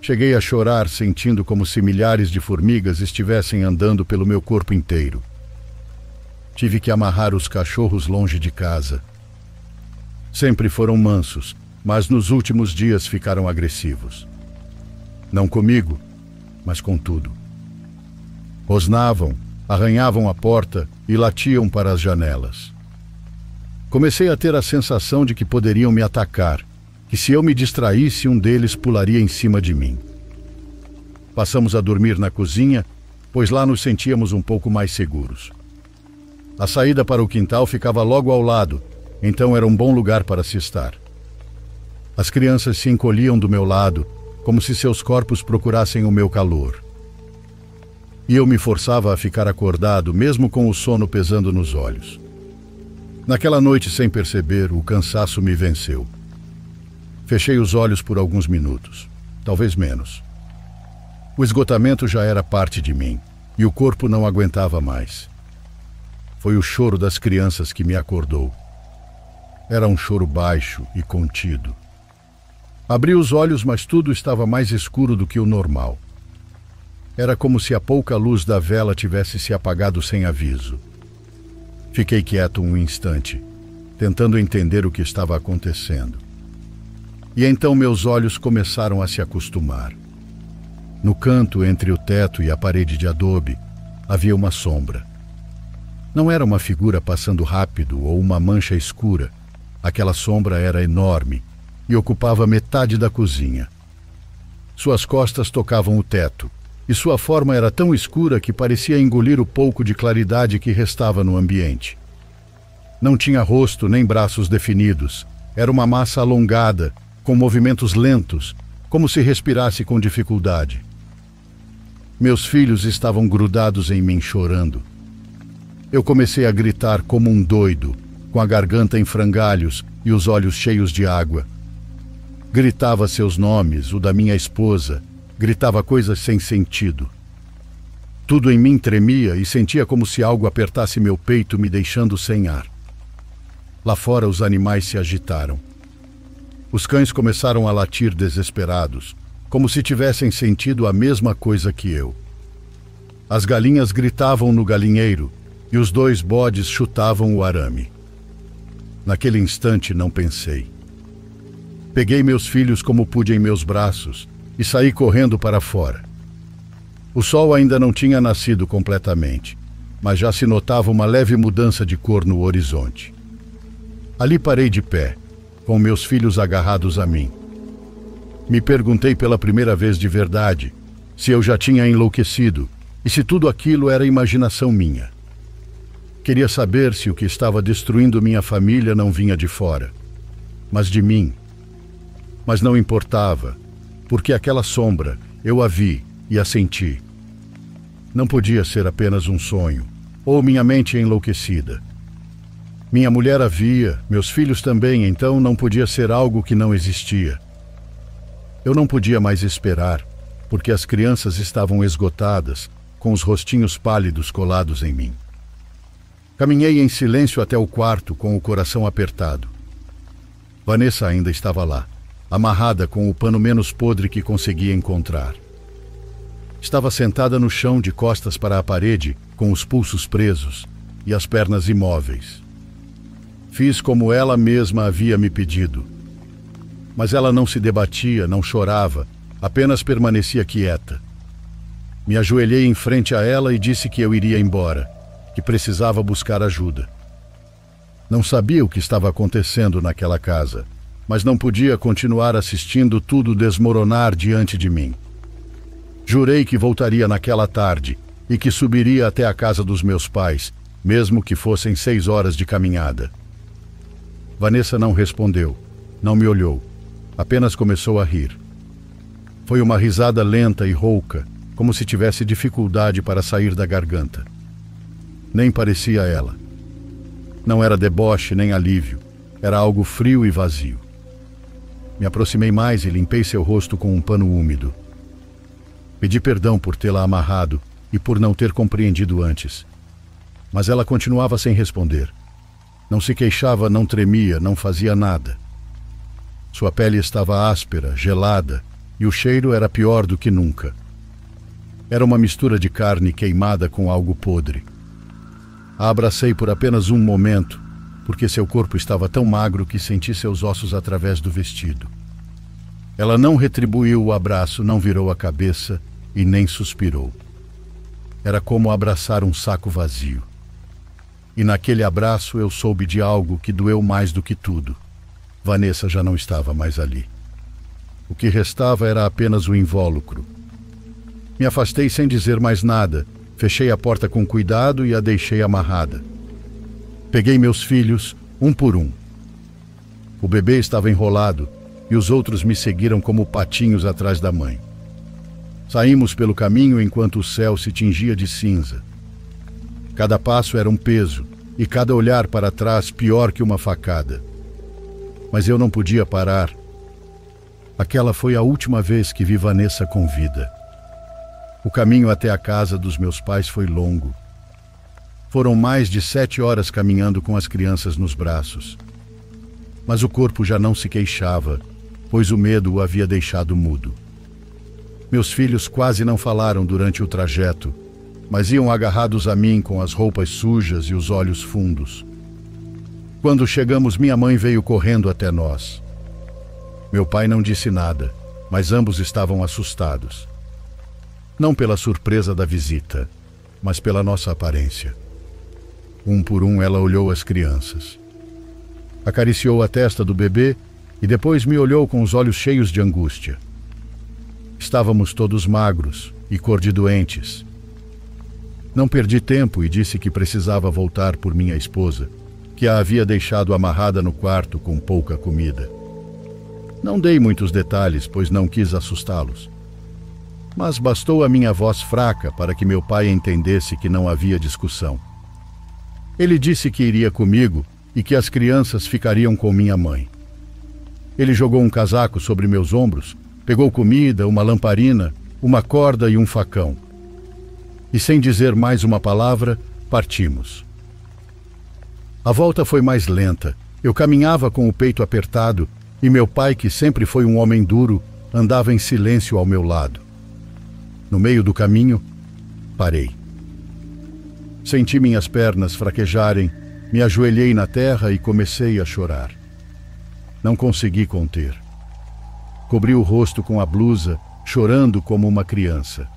Cheguei a chorar, sentindo como se milhares de formigas estivessem andando pelo meu corpo inteiro. Tive que amarrar os cachorros longe de casa. Sempre foram mansos, mas nos últimos dias ficaram agressivos. Não comigo, mas com tudo. Rosnavam, arranhavam a porta e latiam para as janelas. Comecei a ter a sensação de que poderiam me atacar, que se eu me distraísse, um deles pularia em cima de mim. Passamos a dormir na cozinha, pois lá nos sentíamos um pouco mais seguros. A saída para o quintal ficava logo ao lado, então era um bom lugar para se estar. As crianças se encolhiam do meu lado, como se seus corpos procurassem o meu calor. E eu me forçava a ficar acordado, mesmo com o sono pesando nos olhos. Naquela noite, sem perceber, o cansaço me venceu. Fechei os olhos por alguns minutos, talvez menos. O esgotamento já era parte de mim, e o corpo não aguentava mais. Foi o choro das crianças que me acordou. Era um choro baixo e contido. Abri os olhos, mas tudo estava mais escuro do que o normal. Era como se a pouca luz da vela tivesse se apagado sem aviso. Fiquei quieto um instante, tentando entender o que estava acontecendo. E então meus olhos começaram a se acostumar. No canto entre o teto e a parede de adobe, havia uma sombra. Não era uma figura passando rápido ou uma mancha escura. Aquela sombra era enorme e ocupava metade da cozinha. Suas costas tocavam o teto, e sua forma era tão escura que parecia engolir o pouco de claridade que restava no ambiente. Não tinha rosto nem braços definidos. Era uma massa alongada, com movimentos lentos, como se respirasse com dificuldade. Meus filhos estavam grudados em mim, chorando. Eu comecei a gritar como um doido, com a garganta em frangalhos e os olhos cheios de água. Gritava seus nomes, o da minha esposa, gritava coisas sem sentido. Tudo em mim tremia e sentia como se algo apertasse meu peito, me deixando sem ar. Lá fora os animais se agitaram. Os cães começaram a latir desesperados, como se tivessem sentido a mesma coisa que eu. As galinhas gritavam no galinheiro e os 2 bodes chutavam o arame. Naquele instante não pensei. Peguei meus filhos como pude em meus braços e saí correndo para fora. O sol ainda não tinha nascido completamente, mas já se notava uma leve mudança de cor no horizonte. Ali parei de pé, com meus filhos agarrados a mim. Me perguntei pela primeira vez de verdade se eu já tinha enlouquecido e se tudo aquilo era imaginação minha. Queria saber se o que estava destruindo minha família não vinha de fora, mas de mim. Mas não importava, porque aquela sombra, eu a vi e a senti. Não podia ser apenas um sonho, ou minha mente enlouquecida. Minha mulher a via, meus filhos também, então não podia ser algo que não existia. Eu não podia mais esperar, porque as crianças estavam esgotadas, com os rostinhos pálidos colados em mim. Caminhei em silêncio até o quarto, com o coração apertado. Vanessa ainda estava lá, amarrada com o pano menos podre que conseguia encontrar. Estava sentada no chão de costas para a parede, com os pulsos presos e as pernas imóveis. Fiz como ela mesma havia me pedido. Mas ela não se debatia, não chorava, apenas permanecia quieta. Me ajoelhei em frente a ela e disse que eu iria embora, que precisava buscar ajuda. Não sabia o que estava acontecendo naquela casa, mas não podia continuar assistindo tudo desmoronar diante de mim. Jurei que voltaria naquela tarde e que subiria até a casa dos meus pais, mesmo que fossem 6 horas de caminhada. Vanessa não respondeu, não me olhou, apenas começou a rir. Foi uma risada lenta e rouca, como se tivesse dificuldade para sair da garganta. Nem parecia ela. Não era deboche nem alívio, era algo frio e vazio. Me aproximei mais e limpei seu rosto com um pano úmido. Pedi perdão por tê-la amarrado e por não ter compreendido antes. Mas ela continuava sem responder. Não se queixava, não tremia, não fazia nada. Sua pele estava áspera, gelada, e o cheiro era pior do que nunca. Era uma mistura de carne queimada com algo podre. A abracei por apenas um momento, porque seu corpo estava tão magro que senti seus ossos através do vestido. Ela não retribuiu o abraço, não virou a cabeça e nem suspirou. Era como abraçar um saco vazio. E naquele abraço eu soube de algo que doeu mais do que tudo. Vanessa já não estava mais ali. O que restava era apenas o invólucro. Me afastei sem dizer mais nada, fechei a porta com cuidado e a deixei amarrada. Peguei meus filhos, um por um. O bebê estava enrolado e os outros me seguiram como patinhos atrás da mãe. Saímos pelo caminho enquanto o céu se tingia de cinza. Cada passo era um peso e cada olhar para trás pior que uma facada. Mas eu não podia parar. Aquela foi a última vez que vi Vanessa com vida. O caminho até a casa dos meus pais foi longo. Foram mais de 7 horas caminhando com as crianças nos braços. Mas o corpo já não se queixava, pois o medo o havia deixado mudo. Meus filhos quase não falaram durante o trajeto, mas iam agarrados a mim com as roupas sujas e os olhos fundos. Quando chegamos, minha mãe veio correndo até nós. Meu pai não disse nada, mas ambos estavam assustados. Não pela surpresa da visita, mas pela nossa aparência. Um por um ela olhou as crianças. Acariciou a testa do bebê e depois me olhou com os olhos cheios de angústia. Estávamos todos magros e cor de doentes. Não perdi tempo e disse que precisava voltar por minha esposa, que a havia deixado amarrada no quarto com pouca comida. Não dei muitos detalhes, pois não quis assustá-los. Mas bastou a minha voz fraca para que meu pai entendesse que não havia discussão. Ele disse que iria comigo e que as crianças ficariam com minha mãe. Ele jogou um casaco sobre meus ombros, pegou comida, uma lamparina, uma corda e um facão. E sem dizer mais uma palavra, partimos. A volta foi mais lenta. Eu caminhava com o peito apertado e meu pai, que sempre foi um homem duro, andava em silêncio ao meu lado. No meio do caminho, parei. Senti minhas pernas fraquejarem, me ajoelhei na terra e comecei a chorar. Não consegui conter. Cobri o rosto com a blusa, chorando como uma criança.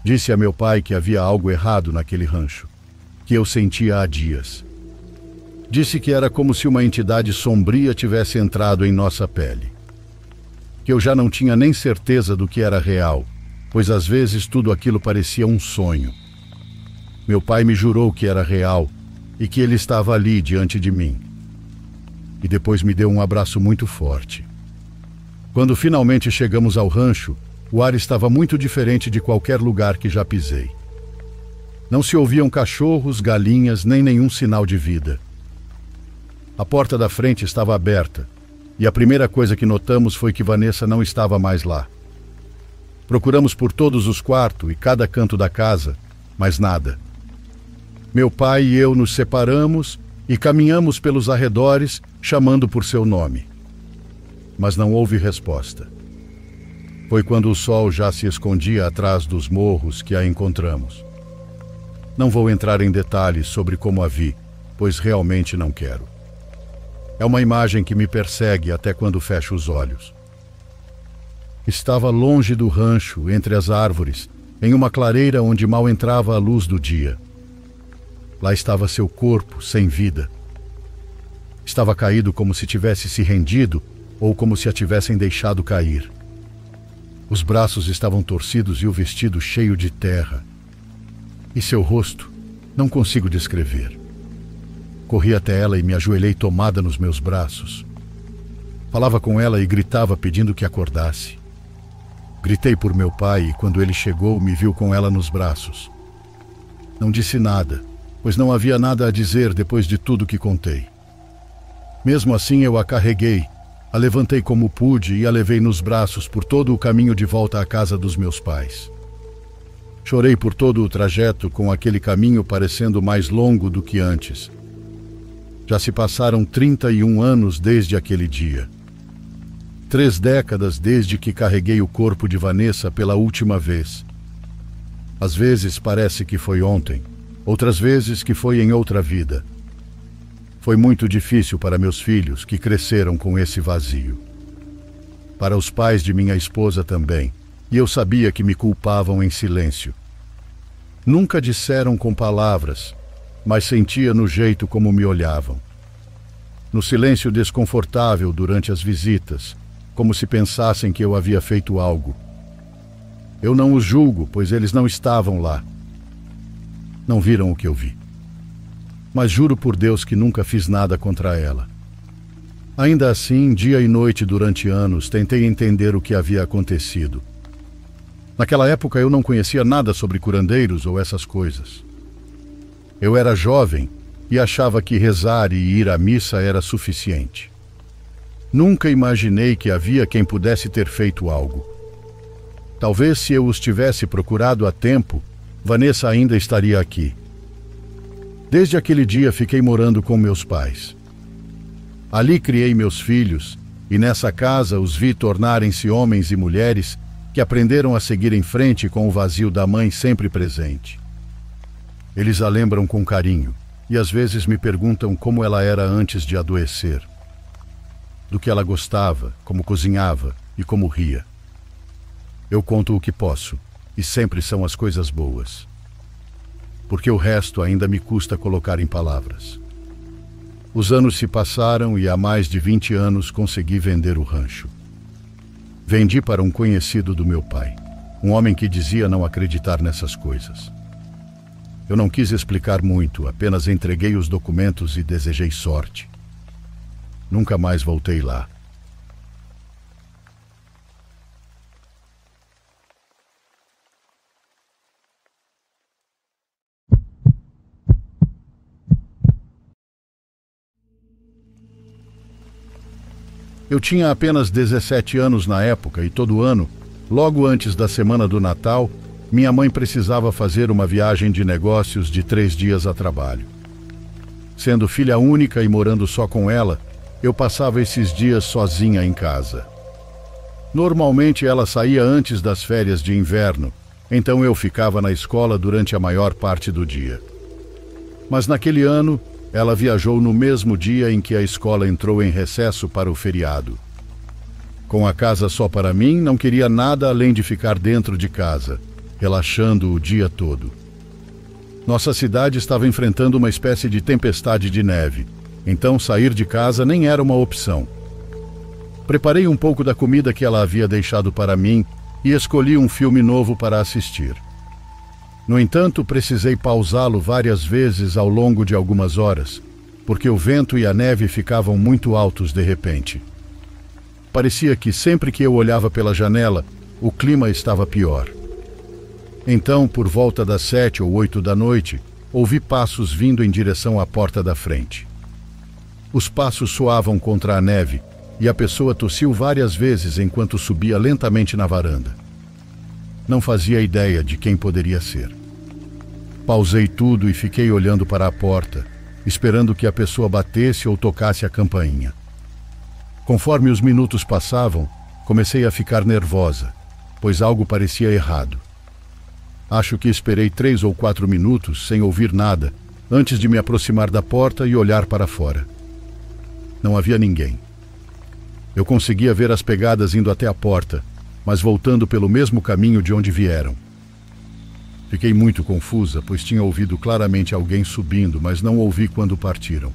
Disse a meu pai que havia algo errado naquele rancho, que eu sentia há dias. Disse que era como se uma entidade sombria tivesse entrado em nossa pele. Que eu já não tinha nem certeza do que era real, pois às vezes tudo aquilo parecia um sonho. Meu pai me jurou que era real e que ele estava ali diante de mim. E depois me deu um abraço muito forte. Quando finalmente chegamos ao rancho, o ar estava muito diferente de qualquer lugar que já pisei. Não se ouviam cachorros, galinhas, nem nenhum sinal de vida. A porta da frente estava aberta, e a primeira coisa que notamos foi que Vanessa não estava mais lá. Procuramos por todos os quartos e cada canto da casa, mas nada. Meu pai e eu nos separamos e caminhamos pelos arredores, chamando por seu nome. Mas não houve resposta. Foi quando o sol já se escondia atrás dos morros que a encontramos. Não vou entrar em detalhes sobre como a vi, pois realmente não quero. É uma imagem que me persegue até quando fecho os olhos. Estava longe do rancho, entre as árvores, em uma clareira onde mal entrava a luz do dia. Lá estava seu corpo, sem vida. Estava caído como se tivesse se rendido ou como se a tivessem deixado cair. Os braços estavam torcidos e o vestido cheio de terra. E seu rosto, não consigo descrever. Corri até ela e me ajoelhei tomada nos meus braços. Falava com ela e gritava pedindo que acordasse. Gritei por meu pai e quando ele chegou me viu com ela nos braços. Não disse nada, pois não havia nada a dizer depois de tudo que contei. Mesmo assim eu a carreguei, a levantei como pude e a levei nos braços por todo o caminho de volta à casa dos meus pais. Chorei por todo o trajeto, com aquele caminho parecendo mais longo do que antes. Já se passaram 31 anos desde aquele dia. 3 décadas desde que carreguei o corpo de Vanessa pela última vez. Às vezes parece que foi ontem, outras vezes que foi em outra vida. Foi muito difícil para meus filhos, que cresceram com esse vazio. Para os pais de minha esposa também, e eu sabia que me culpavam em silêncio. Nunca disseram com palavras, mas sentia no jeito como me olhavam. No silêncio desconfortável durante as visitas, como se pensassem que eu havia feito algo. Eu não os julgo, pois eles não estavam lá. Não viram o que eu vi. Mas juro por Deus que nunca fiz nada contra ela. Ainda assim, dia e noite durante anos, tentei entender o que havia acontecido. Naquela época eu não conhecia nada sobre curandeiros ou essas coisas. Eu era jovem e achava que rezar e ir à missa era suficiente. Nunca imaginei que havia quem pudesse ter feito algo. Talvez se eu os tivesse procurado a tempo, Vanessa ainda estaria aqui. Desde aquele dia fiquei morando com meus pais. Ali criei meus filhos e nessa casa os vi tornarem-se homens e mulheres que aprenderam a seguir em frente com o vazio da mãe sempre presente. Eles a lembram com carinho e às vezes me perguntam como ela era antes de adoecer. Do que ela gostava, como cozinhava e como ria. Eu conto o que posso, e sempre são as coisas boas. Porque o resto ainda me custa colocar em palavras. Os anos se passaram e há mais de 20 anos consegui vender o rancho. Vendi para um conhecido do meu pai, um homem que dizia não acreditar nessas coisas. Eu não quis explicar muito, apenas entreguei os documentos e desejei sorte. Nunca mais voltei lá. Eu tinha apenas 17 anos na época e todo ano, logo antes da semana do Natal, minha mãe precisava fazer uma viagem de negócios de 3 dias a trabalho. Sendo filha única e morando só com ela, eu passava esses dias sozinha em casa. Normalmente ela saía antes das férias de inverno, então eu ficava na escola durante a maior parte do dia. Mas naquele ano, ela viajou no mesmo dia em que a escola entrou em recesso para o feriado. Com a casa só para mim, não queria nada além de ficar dentro de casa, relaxando o dia todo. Nossa cidade estava enfrentando uma espécie de tempestade de neve, então sair de casa nem era uma opção. Preparei um pouco da comida que ela havia deixado para mim e escolhi um filme novo para assistir. No entanto, precisei pausá-lo várias vezes ao longo de algumas horas, porque o vento e a neve ficavam muito altos de repente. Parecia que sempre que eu olhava pela janela, o clima estava pior. Então, por volta das 7 ou 8 da noite, ouvi passos vindo em direção à porta da frente. Os passos soavam contra a neve e a pessoa tossiu várias vezes enquanto subia lentamente na varanda. Não fazia ideia de quem poderia ser. Pausei tudo e fiquei olhando para a porta, esperando que a pessoa batesse ou tocasse a campainha. Conforme os minutos passavam, comecei a ficar nervosa, pois algo parecia errado. Acho que esperei 3 ou 4 minutos sem ouvir nada, antes de me aproximar da porta e olhar para fora. Não havia ninguém. Eu conseguia ver as pegadas indo até a porta, mas voltando pelo mesmo caminho de onde vieram. Fiquei muito confusa, pois tinha ouvido claramente alguém subindo, mas não ouvi quando partiram.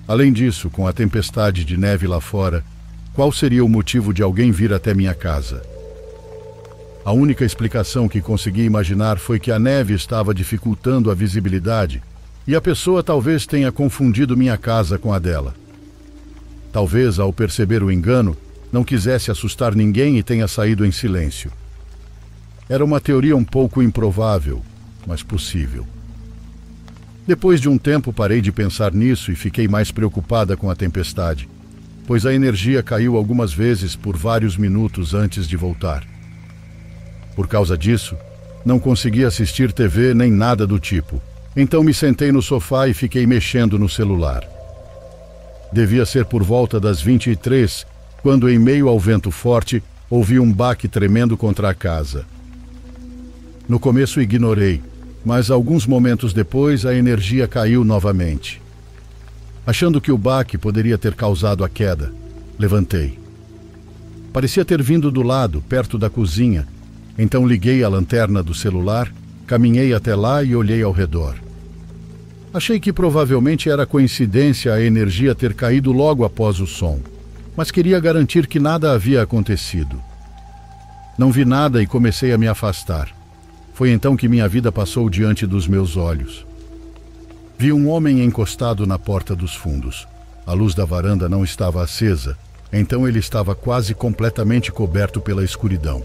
Além disso, com a tempestade de neve lá fora, qual seria o motivo de alguém vir até minha casa? A única explicação que consegui imaginar foi que a neve estava dificultando a visibilidade e a pessoa talvez tenha confundido minha casa com a dela. Talvez, ao perceber o engano, não quisesse assustar ninguém e tenha saído em silêncio. Era uma teoria um pouco improvável, mas possível. Depois de um tempo parei de pensar nisso e fiquei mais preocupada com a tempestade, pois a energia caiu algumas vezes por vários minutos antes de voltar. Por causa disso, não consegui assistir TV nem nada do tipo. Então me sentei no sofá e fiquei mexendo no celular. Devia ser por volta das 23, quando, em meio ao vento forte, ouvi um baque tremendo contra a casa. No começo ignorei, mas alguns momentos depois a energia caiu novamente. Achando que o baque poderia ter causado a queda, levantei. Parecia ter vindo do lado, perto da cozinha, então liguei a lanterna do celular, caminhei até lá e olhei ao redor. Achei que provavelmente era coincidência a energia ter caído logo após o som, mas queria garantir que nada havia acontecido. Não vi nada e comecei a me afastar. Foi então que minha vida passou diante dos meus olhos. Vi um homem encostado na porta dos fundos. A luz da varanda não estava acesa, então ele estava quase completamente coberto pela escuridão.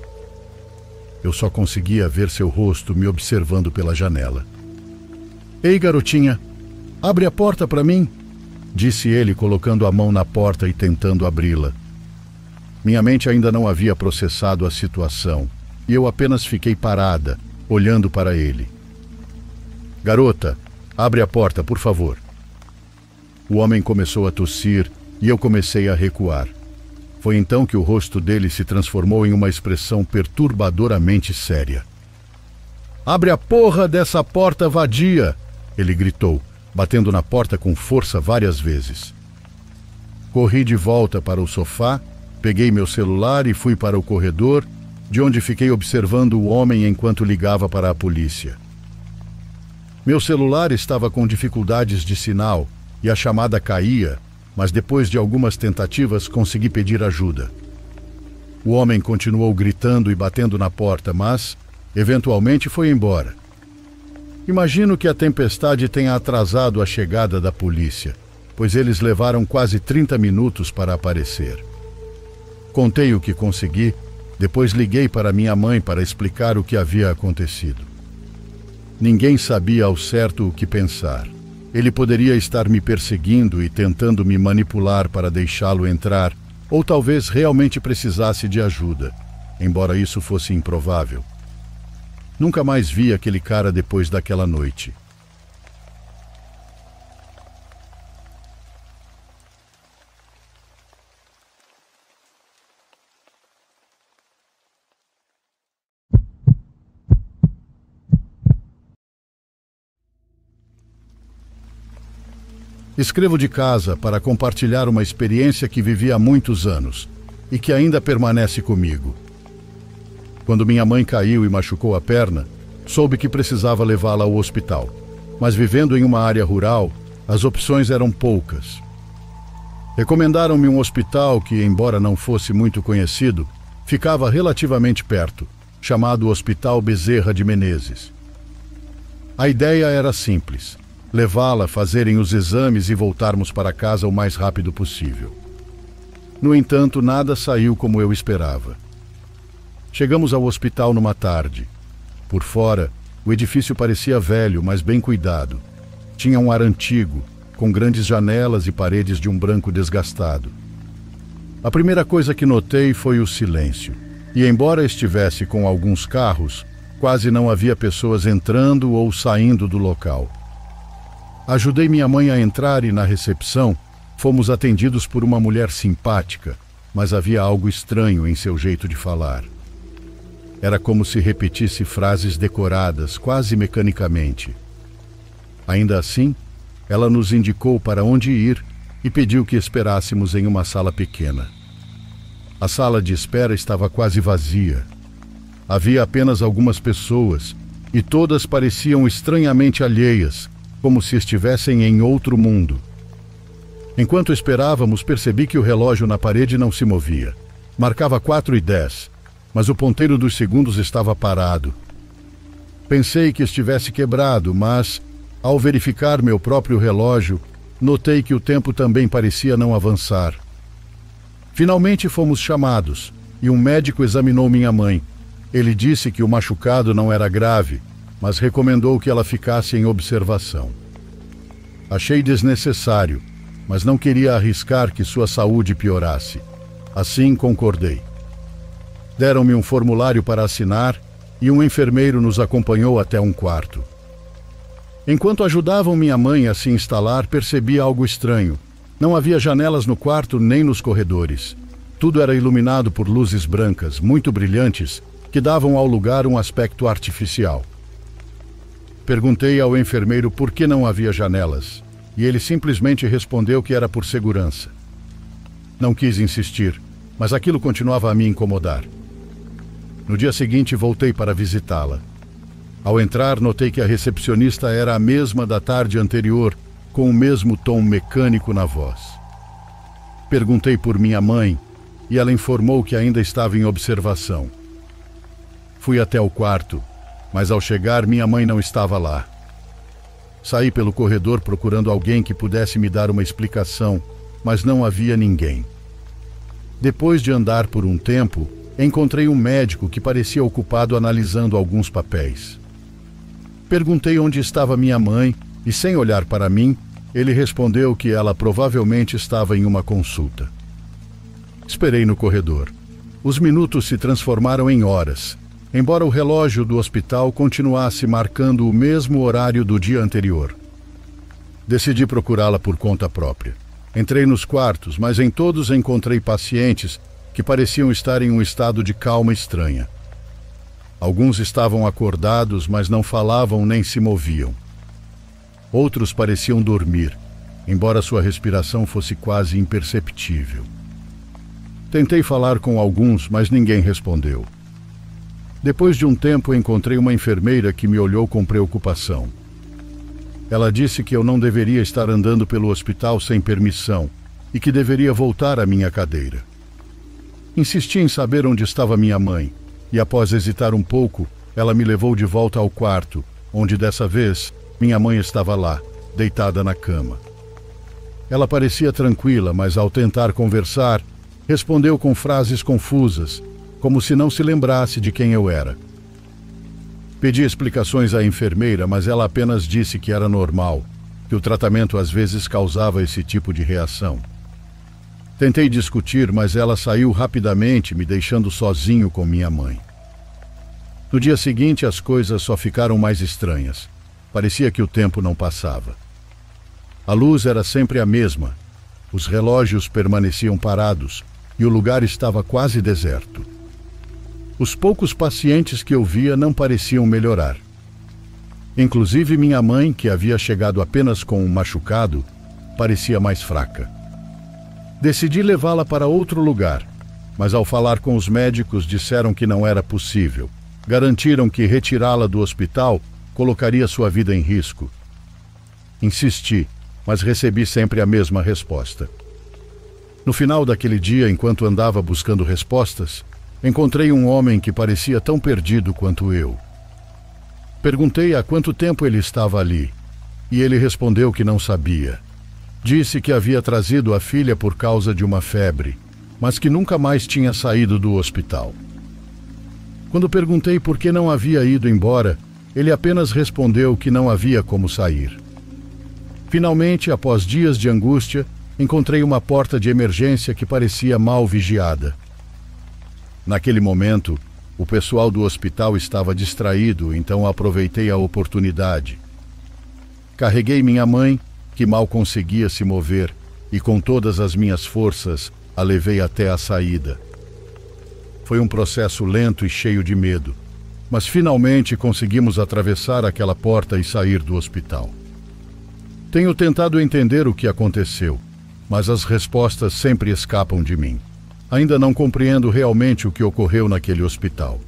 Eu só conseguia ver seu rosto me observando pela janela. "Ei, garotinha, abre a porta para mim", disse ele, colocando a mão na porta e tentando abri-la. Minha mente ainda não havia processado a situação, e eu apenas fiquei parada, olhando para ele. "Garota, abre a porta, por favor." O homem começou a tossir e eu comecei a recuar. Foi então que o rosto dele se transformou em uma expressão perturbadoramente séria. "Abre a porra dessa porta vadia!" ele gritou, batendo na porta com força várias vezes. Corri de volta para o sofá, peguei meu celular e fui para o corredor, de onde fiquei observando o homem enquanto ligava para a polícia. Meu celular estava com dificuldades de sinal e a chamada caía, mas depois de algumas tentativas consegui pedir ajuda. O homem continuou gritando e batendo na porta, mas, eventualmente, foi embora. Imagino que a tempestade tenha atrasado a chegada da polícia, pois eles levaram quase 30 minutos para aparecer. Contei o que consegui, depois liguei para minha mãe para explicar o que havia acontecido. Ninguém sabia ao certo o que pensar. Ele poderia estar me perseguindo e tentando me manipular para deixá-lo entrar, ou talvez realmente precisasse de ajuda, embora isso fosse improvável. Nunca mais vi aquele cara depois daquela noite. Escrevo de casa para compartilhar uma experiência que vivi há muitos anos e que ainda permanece comigo. Quando minha mãe caiu e machucou a perna, soube que precisava levá-la ao hospital, mas vivendo em uma área rural, as opções eram poucas. Recomendaram-me um hospital que, embora não fosse muito conhecido, ficava relativamente perto, chamado Hospital Bezerra de Menezes. A ideia era simples: levá-la, fazerem os exames e voltarmos para casa o mais rápido possível. No entanto, nada saiu como eu esperava. Chegamos ao hospital numa tarde. Por fora, o edifício parecia velho, mas bem cuidado. Tinha um ar antigo, com grandes janelas e paredes de um branco desgastado. A primeira coisa que notei foi o silêncio. E embora estivesse com alguns carros, quase não havia pessoas entrando ou saindo do local. Ajudei minha mãe a entrar e, na recepção, fomos atendidos por uma mulher simpática, mas havia algo estranho em seu jeito de falar. Era como se repetisse frases decoradas, quase mecanicamente. Ainda assim, ela nos indicou para onde ir e pediu que esperássemos em uma sala pequena. A sala de espera estava quase vazia. Havia apenas algumas pessoas, e todas pareciam estranhamente alheias, como se estivessem em outro mundo. Enquanto esperávamos, percebi que o relógio na parede não se movia. Marcava 4:10, mas o ponteiro dos segundos estava parado. Pensei que estivesse quebrado, mas, Ao verificar meu próprio relógio, notei que o tempo também parecia não avançar. Finalmente fomos chamados e um médico examinou minha mãe. Ele disse que o machucado não era grave, mas recomendou que ela ficasse em observação. Achei desnecessário, mas não queria arriscar que sua saúde piorasse. Assim concordei. Deram-me um formulário para assinar e um enfermeiro nos acompanhou até um quarto. Enquanto ajudavam minha mãe a se instalar, percebi algo estranho. Não havia janelas no quarto nem nos corredores. Tudo era iluminado por luzes brancas, muito brilhantes, que davam ao lugar um aspecto artificial. Perguntei ao enfermeiro por que não havia janelas, e ele simplesmente respondeu que era por segurança. Não quis insistir, mas aquilo continuava a me incomodar. No dia seguinte, voltei para visitá-la. Ao entrar, notei que a recepcionista era a mesma da tarde anterior, com o mesmo tom mecânico na voz. Perguntei por minha mãe e ela informou que ainda estava em observação. Fui até o quarto, mas ao chegar, minha mãe não estava lá. Saí pelo corredor procurando alguém que pudesse me dar uma explicação, mas não havia ninguém. Depois de andar por um tempo, encontrei um médico que parecia ocupado analisando alguns papéis. Perguntei onde estava minha mãe e, sem olhar para mim, ele respondeu que ela provavelmente estava em uma consulta. Esperei no corredor. Os minutos se transformaram em horas, embora o relógio do hospital continuasse marcando o mesmo horário do dia anterior. Decidi procurá-la por conta própria. Entrei nos quartos, mas em todos encontrei pacientes que pareciam estar em um estado de calma estranha. Alguns estavam acordados, mas não falavam nem se moviam. Outros pareciam dormir, embora sua respiração fosse quase imperceptível. Tentei falar com alguns, mas ninguém respondeu. Depois de um tempo, encontrei uma enfermeira que me olhou com preocupação. Ela disse que eu não deveria estar andando pelo hospital sem permissão e que deveria voltar à minha cadeira. Insisti em saber onde estava minha mãe e, após hesitar um pouco, ela me levou de volta ao quarto, onde dessa vez minha mãe estava lá, deitada na cama. Ela parecia tranquila, mas ao tentar conversar, respondeu com frases confusas, como se não se lembrasse de quem eu era. Pedi explicações à enfermeira, mas ela apenas disse que era normal, que o tratamento às vezes causava esse tipo de reação. Tentei discutir, mas ela saiu rapidamente, me deixando sozinho com minha mãe. No dia seguinte, as coisas só ficaram mais estranhas. Parecia que o tempo não passava. A luz era sempre a mesma. Os relógios permaneciam parados e o lugar estava quase deserto. Os poucos pacientes que eu via não pareciam melhorar. Inclusive minha mãe, que havia chegado apenas com um machucado, parecia mais fraca. Decidi levá-la para outro lugar, mas ao falar com os médicos disseram que não era possível. Garantiram que retirá-la do hospital colocaria sua vida em risco. Insisti, mas recebi sempre a mesma resposta. No final daquele dia, enquanto andava buscando respostas, encontrei um homem que parecia tão perdido quanto eu. Perguntei há quanto tempo ele estava ali, e ele respondeu que não sabia. Disse que havia trazido a filha por causa de uma febre, mas que nunca mais tinha saído do hospital. Quando perguntei por que não havia ido embora, ele apenas respondeu que não havia como sair. Finalmente, após dias de angústia, encontrei uma porta de emergência que parecia mal vigiada. Naquele momento, o pessoal do hospital estava distraído, então aproveitei a oportunidade. Carreguei minha mãe, que mal conseguia se mover, e com todas as minhas forças a levei até a saída. Foi um processo lento e cheio de medo, mas finalmente conseguimos atravessar aquela porta e sair do hospital. Tenho tentado entender o que aconteceu, mas as respostas sempre escapam de mim. Ainda não compreendo realmente o que ocorreu naquele hospital.